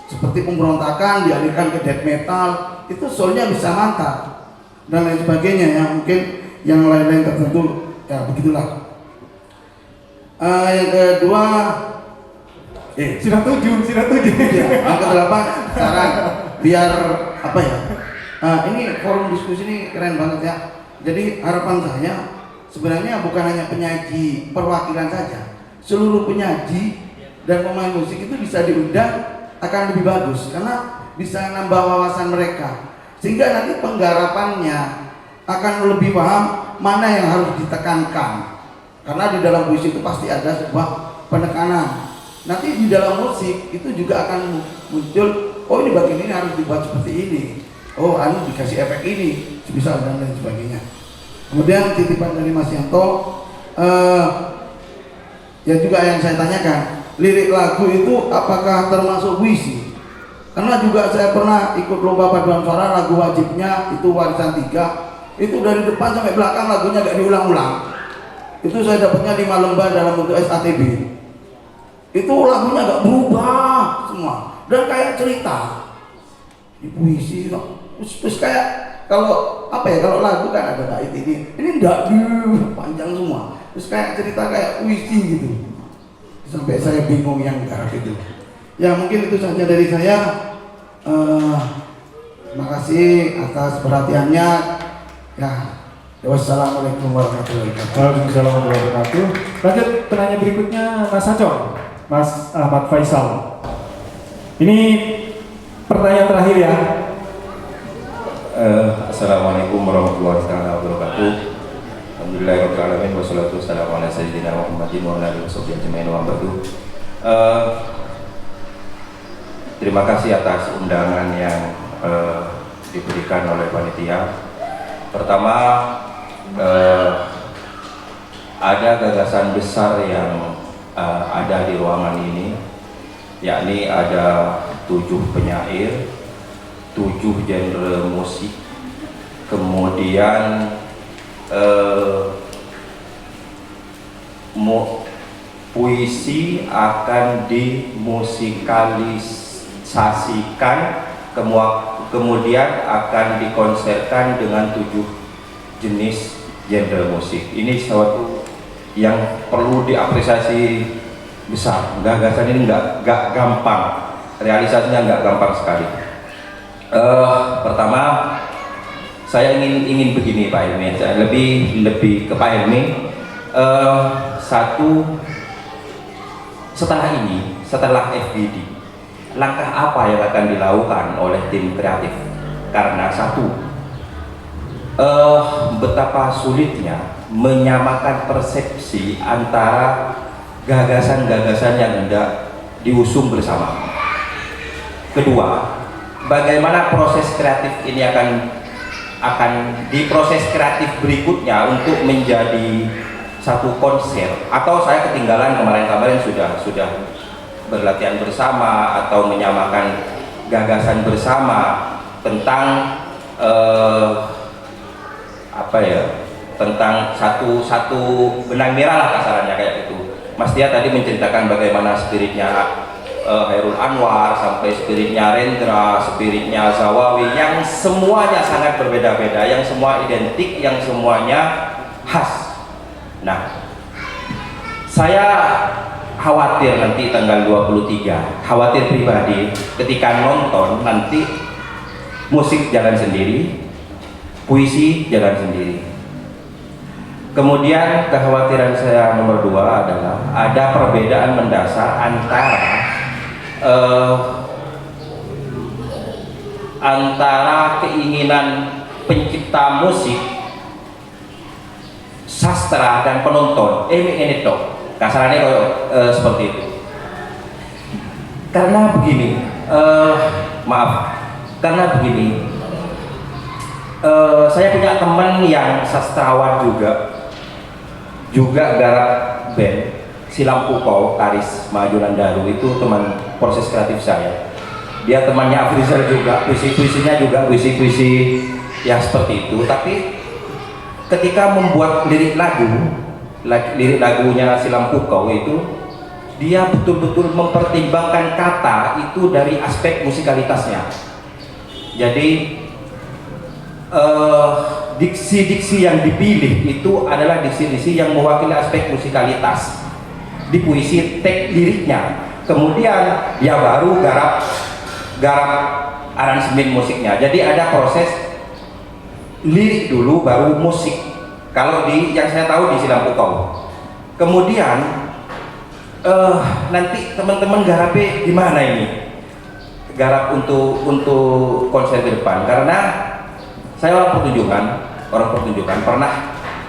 Seperti pemberontakan dialihkan ke death metal, itu soulnya bisa mantap dan lain sebagainya ya. Mungkin yang lain-lain tertentu ya begitulah. Yang kedua, Sudah tujuh. yang kedelapan saran biar apa ya? Ini forum diskusi ini keren banget ya. Jadi harapan saya sebenarnya bukan hanya penyaji perwakilan saja, seluruh penyaji dan pemain musik itu bisa diundang akan lebih bagus karena bisa nambah wawasan mereka sehingga nanti penggarapannya akan lebih paham mana yang harus ditekankan karena di dalam puisi itu pasti ada sebuah penekanan. Nanti di dalam musik itu juga akan muncul, oh ini bagian ini harus dibuat seperti ini, oh anu dikasih efek ini, bisa dan lain sebagainya. Kemudian titipan dari Mas Yanto, ya juga yang saya tanyakan, lirik lagu itu apakah termasuk puisi? Karena juga saya pernah ikut lomba paduan suara, lagu wajibnya itu Warisan 3, itu dari depan sampai belakang lagunya gak diulang-ulang. Itu saya dapatnya 5 lembar dalam bentuk SATB. Itu lagunya gak berubah semua dan kayak cerita. Di puisi terus kayak kalau apa ya, kalau lagu kan ada bait ini enggak panjang semua. Terus kayak cerita kayak puisi gitu. Sampai saya bingung yang garap itu. Ya mungkin itu saja dari saya. Terima kasih atas perhatiannya. Ya, wassalamualaikum warahmatullahi wabarakatuh. Waalaikumsalam warahmatullahi wabarakatuh. Lanjut penanya berikutnya Mas Acong, Mas Ahmad Faisal. Ini pertanyaan terakhir ya. Assalamualaikum warahmatullahi wabarakatuh. Alhamdulillahirabbil alamin wassalatu wassalamu ala sayyidina Muhammadin wa ala alihi wasallam wa ba'du. Terima kasih atas undangan yang diberikan oleh panitia. Pertama, ada gagasan besar yang ada di ruangan ini, yakni ada 7 penyair, 7 genre musik, kemudian puisi akan dimusikalisasikan, kemudian akan dikonserkan dengan 7 jenis genre musik. Ini suatu yang perlu diapresiasi besar. Gagasan ini nggak gampang, realisasinya nggak gampang sekali. Pertama, saya ingin begini Pak Helmi, saya lebih ke Pak Helmi. Setelah FGD, langkah apa yang akan dilakukan oleh tim kreatif? Karena betapa sulitnya menyamakan persepsi antara gagasan-gagasan yang hendak diusung bersama. Kedua, bagaimana proses kreatif ini akan di proses kreatif berikutnya untuk menjadi satu konser, atau saya ketinggalan kemarin sudah berlatihan bersama atau menyamakan gagasan bersama, tentang apa ya, tentang satu benang merah lah kasarannya kayak gitu. Mas Tia tadi menceritakan bagaimana spiritnya Khairul Anwar, sampai spiritnya Rendra, spiritnya Zawawi, yang semuanya sangat berbeda-beda, yang semua identik, yang semuanya khas. Nah, saya khawatir nanti tanggal 23, khawatir pribadi ketika nonton nanti musik jalan sendiri, puisi jalan sendiri. Kemudian kekhawatiran saya nomor 2 adalah ada perbedaan mendasar antara keinginan pencipta musik, sastra dan penonton. Ini toh kasarannya seperti itu. Karena begini, karena begini, saya punya teman yang sastrawan juga garap band Silam Pupau, Karis Majulan Daru, itu teman proses kreatif saya. Dia temannya Afrizal juga, puisi-puisinya juga puisi-puisi yang seperti itu. Tapi ketika membuat lirik lagunya Silam Pupau itu, dia betul-betul mempertimbangkan kata itu dari aspek musikalitasnya. Jadi diksi-diksi yang dipilih itu adalah diksi-diksi yang mewakili aspek musikalitas di puisi teks liriknya. Kemudian dia baru garap aransemen musiknya. Jadi ada proses lirik dulu baru musik. Kalau yang saya tahu di Silam Pupau. Kemudian nanti teman-teman garapnya gimana ini? Garap untuk konser ke depan, karena saya orang pertunjukan pernah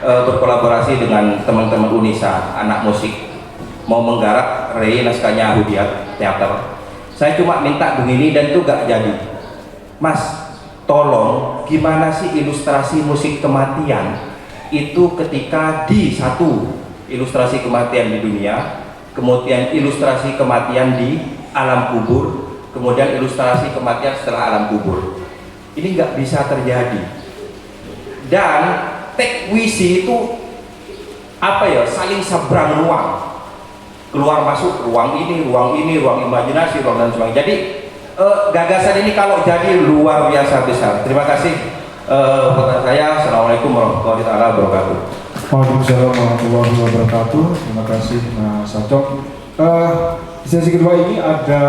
berkolaborasi dengan teman-teman Unisa, anak musik, mau menggarap Rei naskahnya Hudiat teater. Saya cuma minta begini dan itu gak jadi. Mas, tolong gimana sih ilustrasi musik kematian itu ketika di satu ilustrasi kematian di dunia, kemudian ilustrasi kematian di alam kubur, kemudian ilustrasi kematian setelah alam kubur. Ini nggak bisa terjadi. Dan teks puisi itu apa ya, saling seberang ruang, keluar masuk ruang ini, ruang imajinasi, ruang dan sebagainya. Jadi gagasan ini kalau jadi luar biasa besar. Terima kasih buat saya. Assalamualaikum warahmatullahi wabarakatuh. Waalaikumsalam warahmatullahi wabarakatuh. Terima kasih Mas Acong. Di sesi kedua ini ada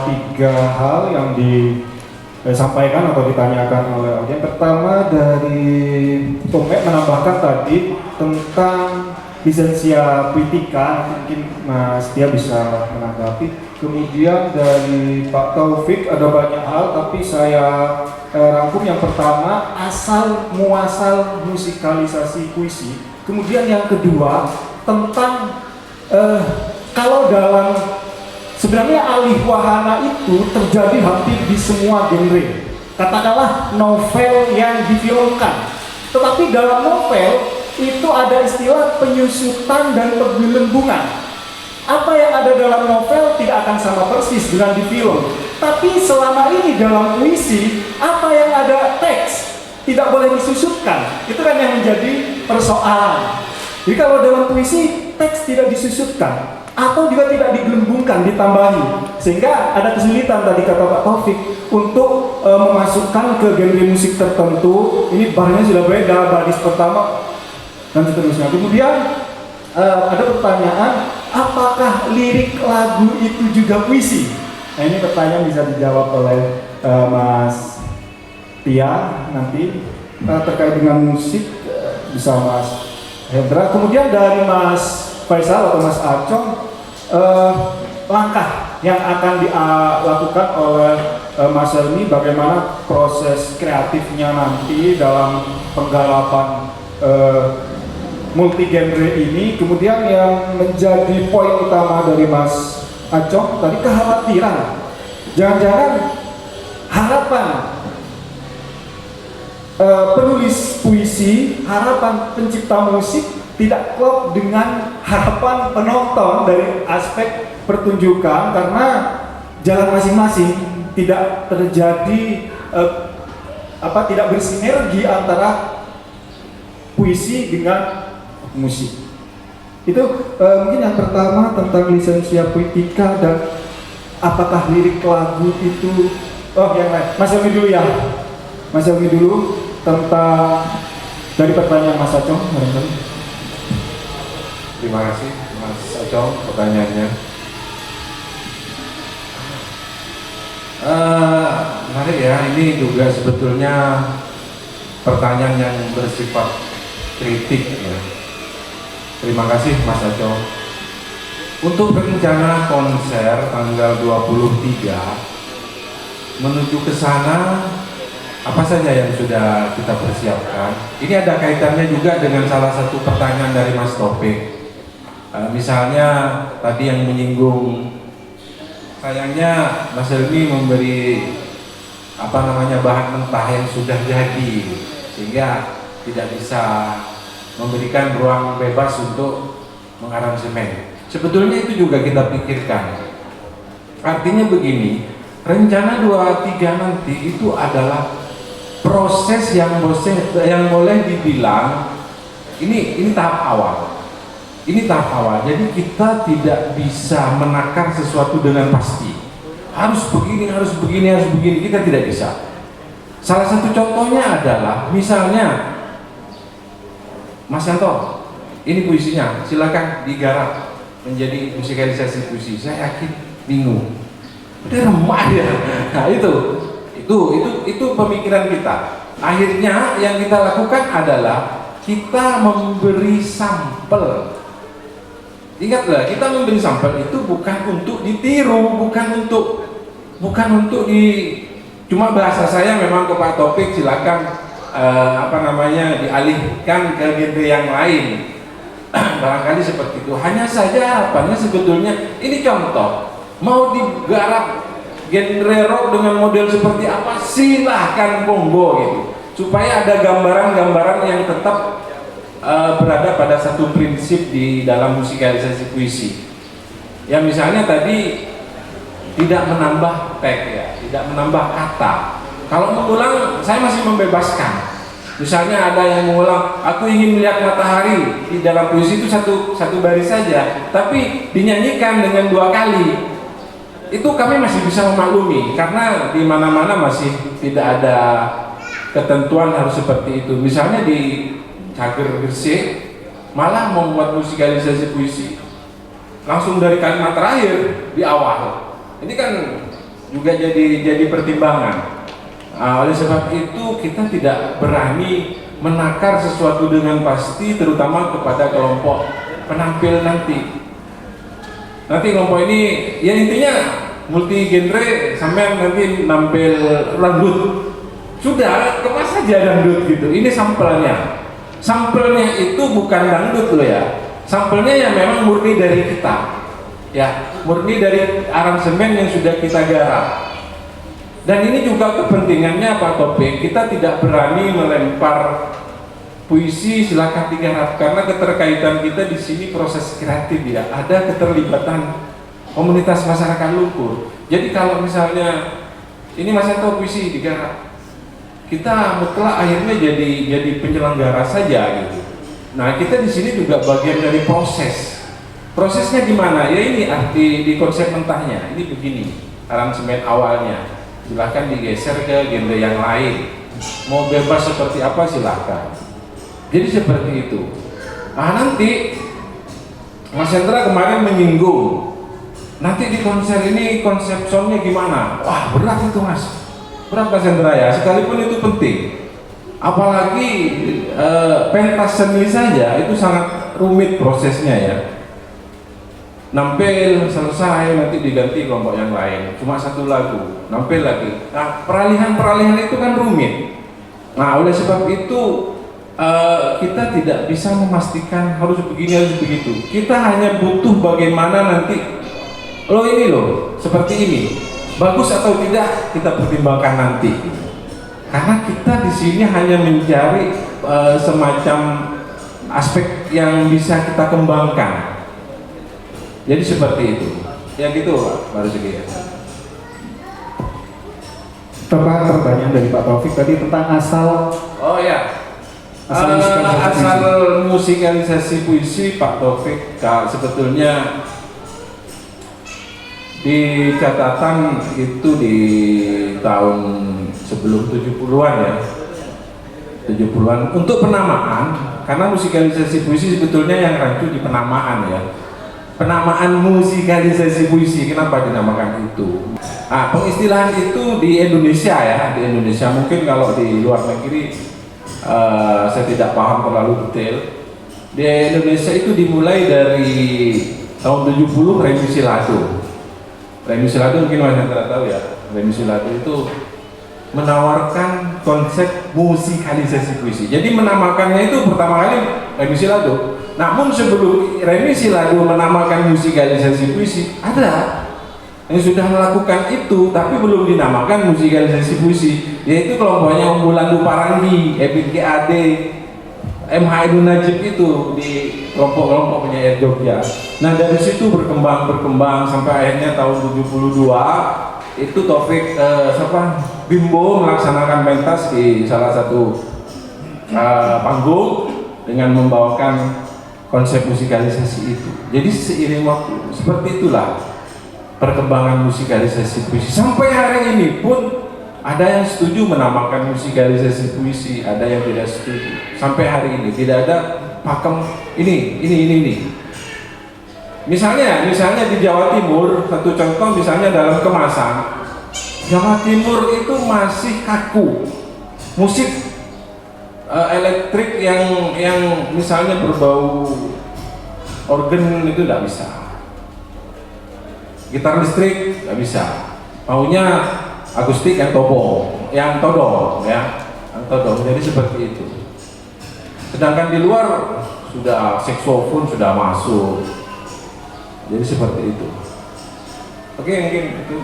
3 hal yang disampaikan atau ditanyakan oleh audiens. Pertama dari Tomek menambahkan tadi tentang lisensia Puitika, mungkin Mas Tia bisa menanggapi. Kemudian dari Pak Taufik ada banyak hal, tapi saya rangkum. Yang pertama, asal muasal musikalisasi puisi. Kemudian yang kedua tentang kalau dalam sebenarnya alih wahana itu terjadi hampir di semua genre. Katakanlah novel yang difilmkan, tetapi dalam novel itu ada istilah penyusutan dan penggelembungan. Apa yang ada dalam novel tidak akan sama persis dengan di film. Tapi selama ini dalam puisi, apa yang ada teks tidak boleh disusutkan. Itu kan yang menjadi persoalan. Jadi kalau dalam puisi teks tidak disusutkan atau juga tidak digelembungkan, ditambahi, sehingga ada kesulitan tadi kata Pak Taufik untuk memasukkan ke genre musik tertentu. Ini barangnya sudah beda, baris pertama dan seterusnya. Kemudian ada pertanyaan, apakah lirik lagu itu juga puisi? Nah, ini pertanyaan bisa dijawab oleh Mas Tia nanti. Terkait dengan musik bisa Mas Hendra. Kemudian dari Mas Faisal atau Mas Acong, langkah yang akan dilakukan oleh Mas Helmi, bagaimana proses kreatifnya nanti dalam penggarapan multi genre ini. Kemudian yang menjadi poin utama dari Mas Acong tadi, kekhawatiran jangan-jangan harapan penulis puisi, harapan pencipta musik tidak klop dengan harapan penonton dari aspek pertunjukan, karena jalan masing-masing, tidak terjadi tidak bersinergi antara puisi dengan musik. Itu mungkin yang pertama tentang lisensia poetika dan apakah lirik lagu itu. Oh, yang lain. Mas Helmi dulu ya. Mas Helmi dulu tentang dari pertanyaan Mas Acong. Terima kasih Mas Acong pertanyaannya. Menarik ya, ini juga sebetulnya pertanyaan yang bersifat kritik ya. Terima kasih Mas Acong. Untuk rencana konser tanggal 23 menuju ke sana, apa saja yang sudah kita persiapkan? Ini ada kaitannya juga dengan salah satu pertanyaan dari Mas Taufik. Misalnya tadi yang menyinggung, sayangnya Mas Helmi memberi bahan mentah yang sudah jadi, sehingga tidak bisa memberikan ruang bebas untuk mengaransemen. Sebetulnya itu juga kita pikirkan. Artinya begini, rencana 23 nanti itu adalah proses yang boleh dibilang ini tahap awal. Ini tahap awal. Jadi kita tidak bisa menakar sesuatu dengan pasti. Harus begini, harus begini, harus begini. Kita tidak bisa. Salah satu contohnya adalah misalnya Mas Yanto, ini puisinya, silakan digarap menjadi musikalisasi puisi. Saya yakin bingung. Udah remah ya. Nah itu pemikiran kita. Akhirnya yang kita lakukan adalah kita memberi sampel. Ingatlah, kita memberi sampel itu bukan untuk ditiru, bukan untuk cuma bahasa saya memang ke Pak Taufik silakan dialihkan ke genre yang lain. Barangkali seperti itu. Hanya saja harapannya sebetulnya ini contoh. Mau digarap genre rock dengan model seperti apa, silahkan monggo gitu. Supaya ada gambaran-gambaran yang tetap berada pada satu prinsip di dalam musikalisasi puisi. Ya misalnya tadi tidak menambah tag ya, tidak menambah kata. Kalau mengulang saya masih membebaskan. Misalnya ada yang mengulang, aku ingin melihat matahari, di dalam puisi itu satu baris saja, tapi dinyanyikan dengan 2 kali. Itu kami masih bisa memaklumi karena di mana-mana masih tidak ada ketentuan harus seperti itu. Misalnya di Cager Gresik malah membuat musikalisasi puisi langsung dari kalimat terakhir di awal. Ini kan juga jadi pertimbangan. Oleh sebab itu kita tidak berani menakar sesuatu dengan pasti, terutama kepada kelompok penampil nanti. Nanti kelompok ini ya intinya multi genre, sampai nanti nampil dangdut. Sudah, kemas saja dangdut gitu. Ini sampelnya. Sampelnya itu bukan dangdut loh ya. Sampelnya yang memang murni dari kita. Ya, murni dari aransemen yang sudah kita garap. Dan ini juga kepentingannya Pak Taufik, kita tidak berani melempar puisi silakan digarap karena keterkaitan kita di sini proses kreatif ya, ada keterlibatan komunitas masyarakat lumpur. Jadi kalau misalnya ini Mas Yanto puisi digarap, kita mutlak akhirnya jadi penyelenggara saja gitu. Nah kita di sini juga bagian dari proses. Prosesnya gimana? Ya ini arti di konsep mentahnya. Ini begini aransemen awalnya. Silahkan digeser ke genre yang lain. Mau bebas seperti apa silahkan. Jadi seperti itu. Nah nanti Mas Hendra kemarin menyinggung. Nanti di konser ini konsep soundnya gimana? Wah berat itu Mas. Berat Mas Hendra ya. Sekalipun itu penting. Apalagi pentas seni saja itu sangat rumit prosesnya ya. Nampil selesai nanti diganti kelompok yang lain, cuma 1 lagu, nampil lagi. Nah peralihan itu kan rumit. Nah oleh sebab itu kita tidak bisa memastikan harus begini harus begitu. Kita hanya butuh bagaimana nanti ini seperti ini bagus atau tidak kita pertimbangkan nanti. Karena kita di sini hanya mencari semacam aspek yang bisa kita kembangkan. Jadi seperti itu. Ya gitu Pak Rusdi. pertanyaan dari Pak Taufik tadi tentang asal Oh ya, musikalisasi asal musikalisasi puisi Pak Taufik sebetulnya di catatan itu di tahun sebelum 70-an ya, 70-an untuk penamaan, karena musikalisasi puisi sebetulnya yang rancu di penamaan ya, penamaan musikalisasi puisi. Kenapa dinamakan itu? Pengistilahan itu di Indonesia ya, di Indonesia. Mungkin kalau di luar negeri saya tidak paham terlalu detail. Di Indonesia itu dimulai dari tahun 70 Remi Silado. Remi Silado mungkin Mas Hendra tahu ya. Remi Silado itu menawarkan konsep musikalisasi puisi. Jadi menamakannya itu pertama kali Remi Silado. Namun sebelum Remi Silado menamakan musikalisasi puisi, ada yang sudah melakukan itu tapi belum dinamakan musikalisasi puisi, yaitu kelompoknya Umbulan Duparangi, Ebit GAD, MH Idun Najib itu di kelompok-kelompok penyair Jogja. Nah dari situ berkembang sampai akhirnya tahun 72 itu Taufik Bimbo melaksanakan pentas di salah satu panggung dengan membawakan konsep musikalisasi itu. Jadi seiring waktu seperti itulah perkembangan musikalisasi puisi. Sampai hari ini pun ada yang setuju menamakan musikalisasi puisi, ada yang tidak setuju. Sampai hari ini tidak ada pakem ini. Misalnya di Jawa Timur, satu contoh misalnya dalam kemasan, Jawa Timur itu masih kaku. Musik elektrik yang misalnya berbau organ itu tidak bisa. Gitar listrik nggak bisa, maunya akustik yang todong, ya, yang todong. Jadi seperti itu. Sedangkan di luar sudah saksofon sudah masuk, jadi seperti itu. Oke, mungkin itu.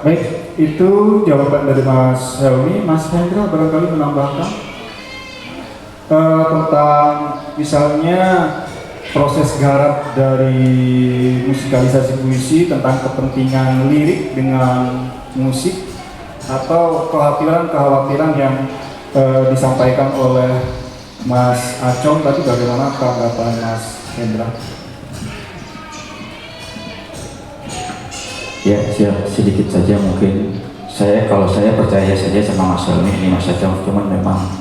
Baik, itu jawaban dari Mas Helmi. Mas Hendra barangkali menambahkan tentang misalnya proses garap dari musikalisasi puisi, tentang kepentingan lirik dengan musik, atau kekhawatiran yang disampaikan oleh Mas Acong tadi. Bagaimana tanggapan Mas Hendra? Ya, sedikit saja mungkin. Kalau saya percaya saja sama Mas Helmi ini, Mas Acong, cuman memang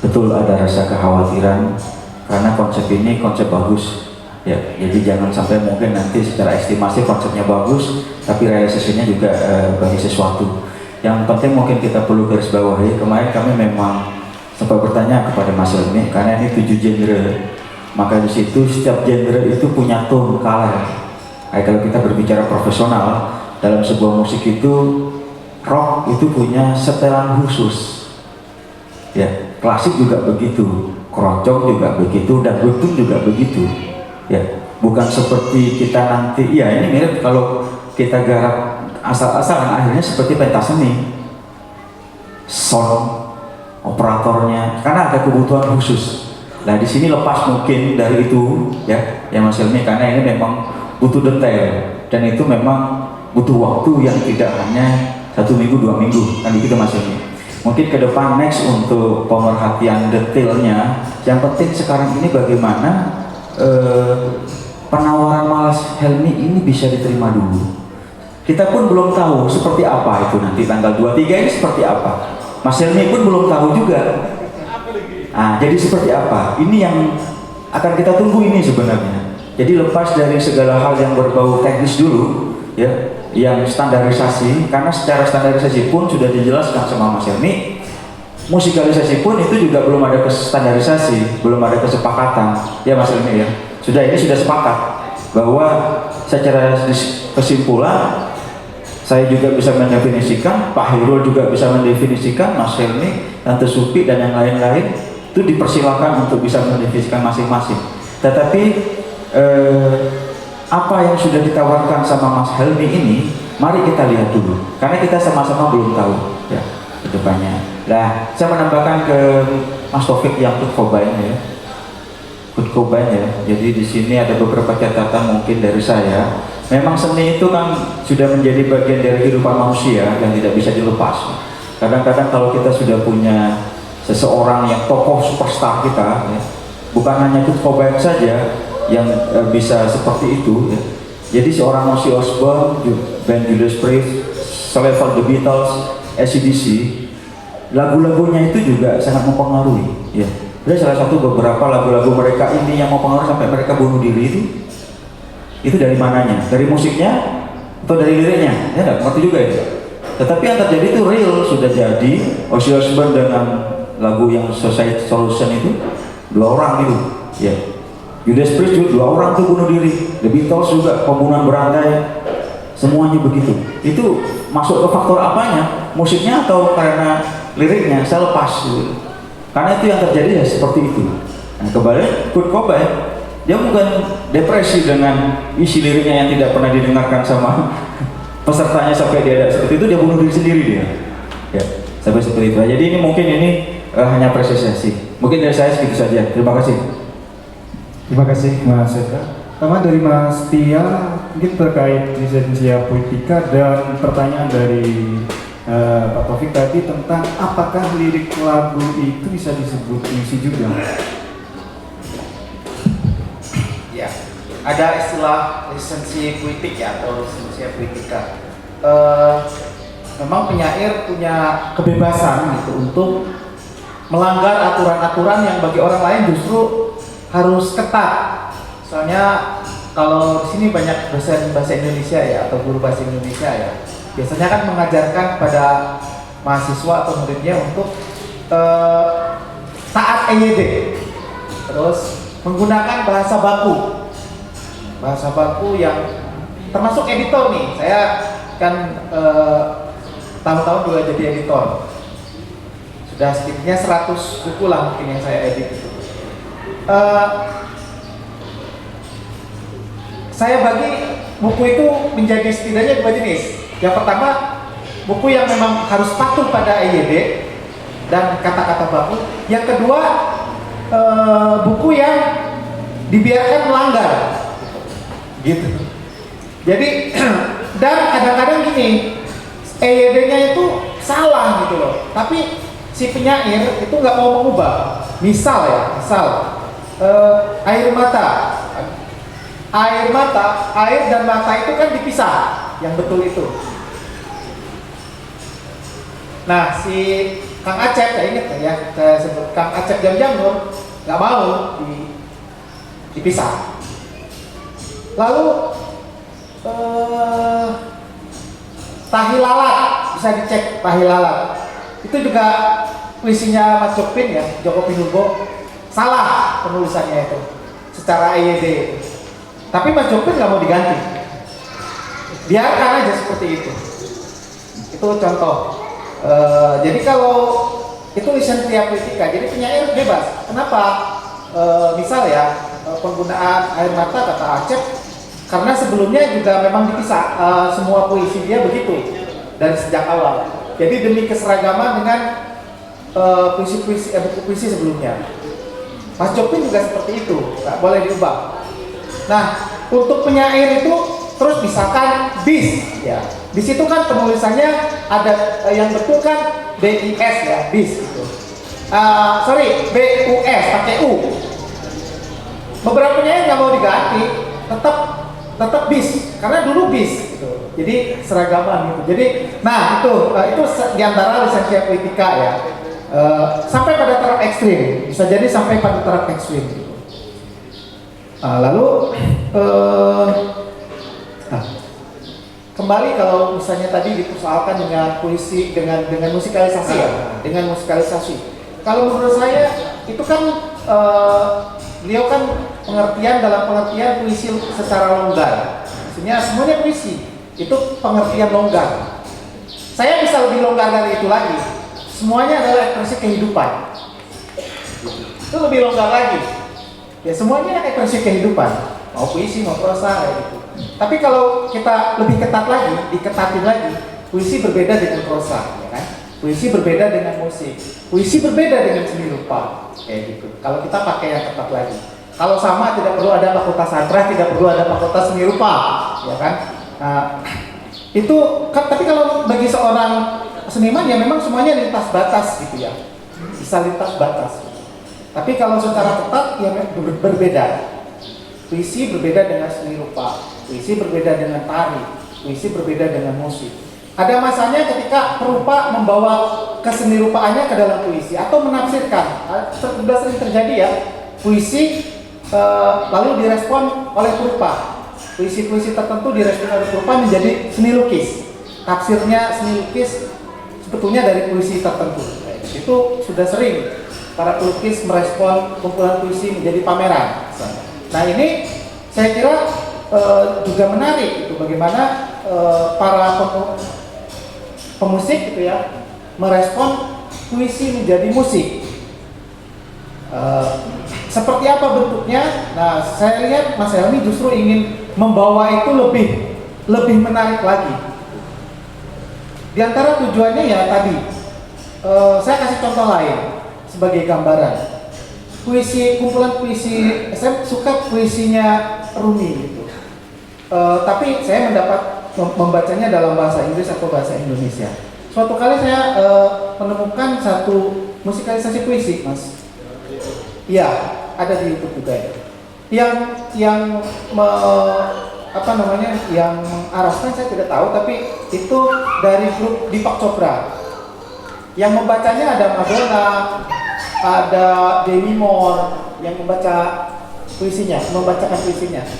betul ada rasa kekhawatiran karena konsep ini konsep bagus ya, jadi jangan sampai mungkin nanti secara estimasi konsepnya bagus tapi realisasinya juga bagi sesuatu. Yang penting mungkin kita perlu garis bawahi, kemarin kami memang sempat bertanya kepada Mas Helmi karena ini 7 genre, maka di situ setiap genre itu punya tone color. Kalau kita berbicara profesional dalam sebuah musik itu, rock itu punya setelan khusus ya, klasik juga begitu, keroncong juga begitu, dan dangdut juga begitu ya. Bukan seperti kita nanti, ya ini mirip kalau kita garap asal-asalan, akhirnya seperti pentas seni, sound operatornya karena ada kebutuhan khusus. Nah di sini lepas mungkin dari itu ya Mas Helmi, karena ini memang butuh detail dan itu memang butuh waktu yang tidak hanya 1 minggu 2 minggu kan gitu Mas Helmi. Mungkin ke depan next untuk pemerhatian detailnya, yang penting sekarang ini bagaimana penawaran Mas Helmi ini bisa diterima dulu. Kita pun belum tahu seperti apa itu nanti tanggal 23 ini seperti apa. Mas Helmi pun belum tahu juga. Jadi seperti apa? Ini yang akan kita tunggu ini sebenarnya. Jadi lepas dari segala hal yang berbau teknis dulu, ya, yang standarisasi, karena secara standarisasi pun sudah dijelaskan sama Mas Helmi, musikalisasi pun itu juga belum ada standarisasi, belum ada kesepakatan, ya Mas Helmi ya. Ini sudah sepakat bahwa secara kesimpulan saya juga bisa mendefinisikan, Pak Hirul juga bisa mendefinisikan, Mas Helmi, Tante Supi dan yang lain-lain itu dipersilakan untuk bisa mendefinisikan masing-masing. Tetapi apa yang sudah ditawarkan sama Mas Helmi ini, mari kita lihat dulu, karena kita sama-sama belum tahu ya ke depannya. Nah, saya menambahkan ke Mas Taufik yang Kurt Cobain ya. Jadi di sini ada beberapa catatan mungkin dari saya. Memang seni itu kan sudah menjadi bagian dari kehidupan manusia yang tidak bisa dilepas. Kadang-kadang kalau kita sudah punya seseorang yang tokoh superstar kita, ya, bukan hanya Kurt Cobain saja yang bisa seperti itu. Ya. Jadi seorang Ozzy Osbourne, band Judas Priest, selevel The Beatles, AC/DC, lagu-lagunya itu juga sangat mempengaruhi. Ya. Ada salah satu beberapa lagu-lagu mereka ini yang mempengaruhi sampai mereka bunuh diri itu dari mananya? Dari musiknya atau dari liriknya? Ya nggak ngerti juga ya. Tetapi yang terjadi itu real, sudah jadi. Ozzy Osbourne dengan lagu yang Society Solution itu 2 orang gitu. Ya. Judas Priest juga 2 orang tuh bunuh diri. The Beatles juga pembunuhan berantai. Semuanya begitu. Itu masuk ke faktor apanya? Musiknya atau karena liriknya? Saya lepas gitu. Karena itu yang terjadi ya seperti itu. Nah, kembali Kurt Cobain, dia bukan depresi dengan isi liriknya yang tidak pernah didengarkan sama pesertanya sampai dia ada seperti itu, dia bunuh diri sendiri dia. Ya, sampai seperti itu. Jadi ini mungkin hanya apresiasi. Mungkin dari saya segitu saja. Terima kasih. Terima kasih Mas Eka. Pertama dari Mas Tia, mungkin terkait lisensia Poetika dan pertanyaan dari Pak Taufik tadi tentang apakah lirik lagu itu bisa disebut puisi juga? Ya, ada istilah lisensi puitik ya atau lisensia poetika. Memang penyair punya kebebasan gitu untuk melanggar aturan-aturan yang bagi orang lain justru harus ketat. Soalnya kalau di sini banyak dosen bahasa Indonesia ya atau guru bahasa Indonesia ya, biasanya kan mengajarkan pada mahasiswa atau muridnya untuk taat EYD, terus menggunakan bahasa baku yang termasuk editor nih. Saya kan tahun-tahun juga jadi editor, sudah sedikitnya 100 buku lah mungkin yang saya edit itu. Saya bagi buku itu menjadi setidaknya 2 jenis. Yang pertama, buku yang memang harus patuh pada EYD dan kata-kata baku. Yang kedua, buku yang dibiarkan melanggar, gitu. Jadi dan kadang-kadang gini, EYD-nya itu salah gitu loh. Tapi si penyair itu nggak mau mengubah. Misal air mata, air dan mata itu kan dipisah, yang betul itu. Nah, si Kang Acep, saya ingat ya, saya sebut Kang Acep Jamjanur nggak mau dipisah. Lalu tahi lalat, bisa dicek tahi lalat. Itu juga puisinya Mas Jokpin ya, Joko Pinurbo, salah penulisannya itu secara EYD itu. Tapi Mas Jokpin nggak mau diganti, biarkan aja seperti itu. Itu contoh. Jadi kalau itu lisensia poetika, jadi penyair bebas. Kenapa? Misal ya, penggunaan air mata kata Acep, karena sebelumnya juga memang dipisah, semua puisi dia begitu dari sejak awal. Jadi demi keseragaman dengan buku puisi sebelumnya. Mas Jokpin juga seperti itu, nggak boleh diubah. Nah, untuk penyair itu terus misalkan bis, ya, bis itu kan penulisannya ada yang betul kan BIS ya, bis itu. BUS pakai U. Beberapa penyair nggak mau diganti, tetap bis, karena dulu bis gitu. Jadi seragaman gitu. Jadi, nah itu diantara lisensia poetika ya. Sampai pada taraf ekstrim, bisa jadi sampai pada taraf ekstrim gitu. Lalu kembali kalau misalnya tadi dipersoalkan dengan puisi dengan musikalisasi ya, dengan musikalisasi. Kalau menurut saya itu kan beliau kan dalam pengertian puisi secara longgar. Maksudnya semuanya puisi itu pengertian longgar. Saya bisa lebih longgar dari itu lagi. Semuanya adalah ekspresi kehidupan. Itu lebih longgar lagi. Ya semuanya ekspresi kehidupan, mau puisi mau prosa kayak gitu. Tapi kalau kita lebih ketat lagi, diketatin lagi, puisi berbeda dengan prosa, ya kan? Puisi berbeda dengan musik, puisi berbeda dengan seni rupa, kayak gitu. Kalau kita pakai yang ketat lagi, kalau sama tidak perlu ada fakultas sastra, tidak perlu ada fakultas seni rupa, ya kan? Nah, itu kan. Tapi kalau bagi seniman ya memang semuanya lintas batas gitu ya, bisa lintas batas. Tapi kalau secara ketat ya berbeda. Puisi berbeda dengan seni rupa, puisi berbeda dengan tari, puisi berbeda dengan musik. Ada masanya ketika perupa membawa keseni rupaannya ke dalam puisi atau menafsirkan. Sudah sering terjadi ya, puisi lalu direspon oleh perupa. Puisi-puisi tertentu direspon oleh perupa menjadi seni lukis. Tafsirnya seni lukis sebetulnya dari puisi tertentu. Itu sudah sering para pelukis merespon kumpulan puisi menjadi pameran. Nah ini saya kira juga menarik itu bagaimana para pemusik gitu ya merespon puisi menjadi musik. Seperti apa bentuknya? Nah saya lihat Mas Helmi justru ingin membawa itu lebih menarik lagi. Di antara tujuannya ya tadi saya kasih contoh lain sebagai gambaran. Kumpulan puisi, saya suka puisinya Rumi gitu. Tapi saya membacanya dalam bahasa Inggris atau bahasa Indonesia. Suatu kali saya menemukan satu musikalisasi puisi, Mas. Iya, ada di YouTube juga ya. Yang mengarahkan saya tidak tahu, tapi itu dari grup Deepak Chopra. Yang membacanya ada Madonna, ada Demi Moore yang membacakan puisinya.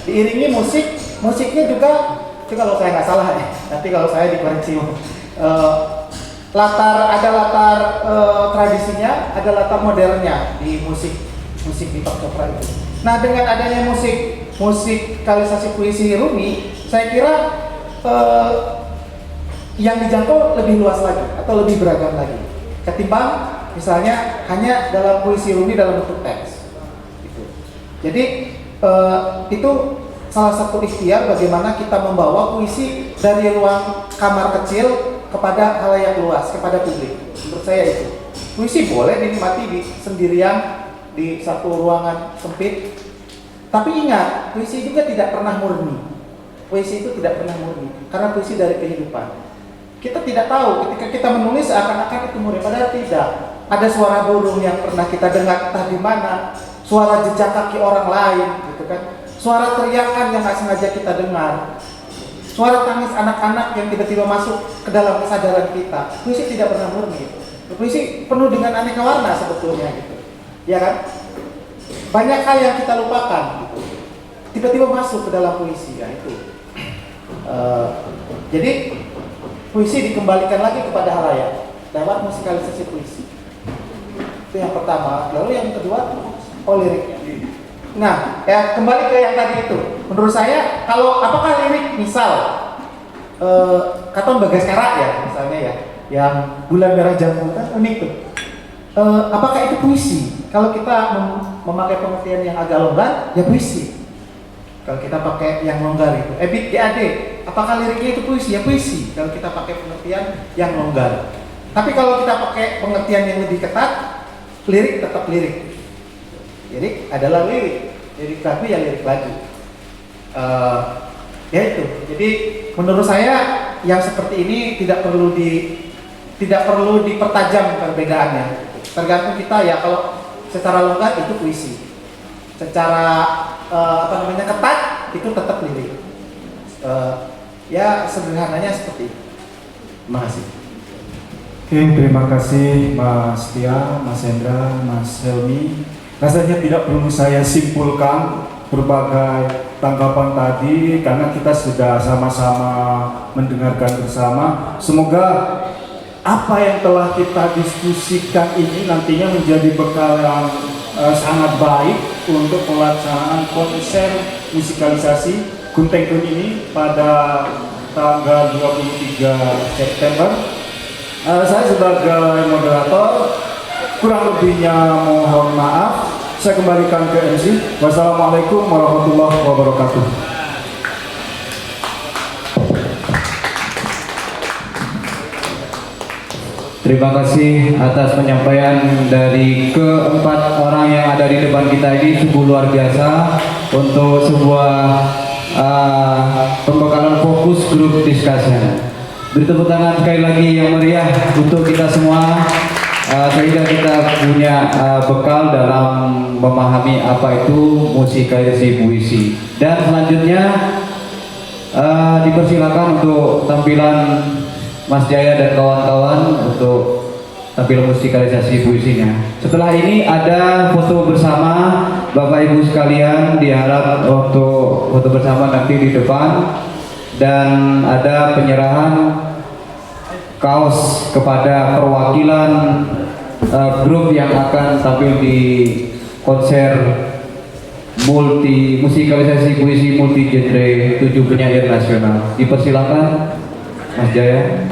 Diiringi musiknya juga, itu kalau saya nggak salah ya, nanti kalau saya dikoreksi. Latar tradisinya, ada latar modernnya di musik Deepak Chopra itu. Nah dengan adanya musikalisasi puisi Rumi, saya kira yang dijangkau lebih luas lagi atau lebih beragam lagi ketimbang misalnya hanya dalam puisi Rumi dalam bentuk teks. Gitu. Jadi itu salah satu ikhtiar bagaimana kita membawa puisi dari ruang kamar kecil kepada halayak luas, kepada publik. Menurut saya itu puisi boleh dinikmati di sendirian di satu ruangan sempit, tapi ingat puisi juga tidak pernah murni. Puisi itu tidak pernah murni karena puisi dari kehidupan. Kita tidak tahu ketika kita menulis seakan-akan itu murni, padahal tidak. Ada suara burung yang pernah kita dengar entah di mana, suara jejak kaki orang lain, gitu kan. Suara teriakan yang nggak sengaja kita dengar, suara tangis anak-anak yang tiba-tiba masuk ke dalam kesadaran kita. Puisi tidak pernah murni. Puisi penuh dengan aneka warna sebetulnya, gitu, ya kan? Banyak hal yang kita lupakan, gitu, tiba-tiba masuk ke dalam puisi, ya itu. Jadi puisi dikembalikan lagi kepada halayak lewat musikalisasi puisi. Itu yang pertama. Lalu yang kedua, liriknya. Nah, ya kembali ke yang tadi itu. Menurut saya, kalau apakah lirik, misal Katon Bagaskara ya, misalnya ya, yang Bulan Merah Jambu kan unik tuh. Apakah itu puisi? Kalau kita memakai pengertian yang agak longgar, ya puisi. Kalau kita pakai yang longgar itu, EBIT GAD, apakah liriknya itu puisi? Ya puisi. Kalau kita pakai pengertian yang longgar. Tapi kalau kita pakai pengertian yang lebih ketat, lirik tetap lirik. Lirik adalah lirik. Lirik lagu ya lirik lagu. Ya itu. Jadi menurut saya yang seperti ini tidak perlu dipertajam perbedaannya. Tergantung kita ya. Kalau secara longgar itu puisi. Secara ketat itu tetap lirik. Ya sederhananya seperti itu. Terima kasih. Oke, terima kasih Mas Tia, Mas Hendra, Mas Helmi. Rasanya tidak perlu saya simpulkan berbagai tanggapan tadi karena kita sudah sama-sama mendengarkan bersama. Semoga apa yang telah kita diskusikan ini nantinya menjadi bekal yang sangat baik untuk pelaksanaan konser musikalisasi Gunting Kun ini pada tanggal 23 September. Saya sebagai moderator kurang lebihnya mohon maaf. Saya kembalikan ke MC. Wassalamualaikum warahmatullahi wabarakatuh. Terima kasih atas penyampaian dari keempat orang yang ada di depan kita ini, sungguh luar biasa untuk sebuah pembekalan fokus grup discussion. Beri tepuk tangan sekali lagi yang meriah untuk kita semua, sehingga kita punya bekal dalam memahami apa itu musikalisasi puisi. Dan selanjutnya dipersilakan untuk tampilan Mas Jaya dan kawan-kawan untuk tampil musikalisasi puisinya. Setelah ini ada foto bersama Bapak Ibu sekalian, diharap untuk foto bersama nanti di depan, dan ada penyerahan kaos kepada perwakilan grup yang akan tampil di konser musikalisasi puisi multi genre 7 penyair nasional. Dipersilakan Mas Jaya.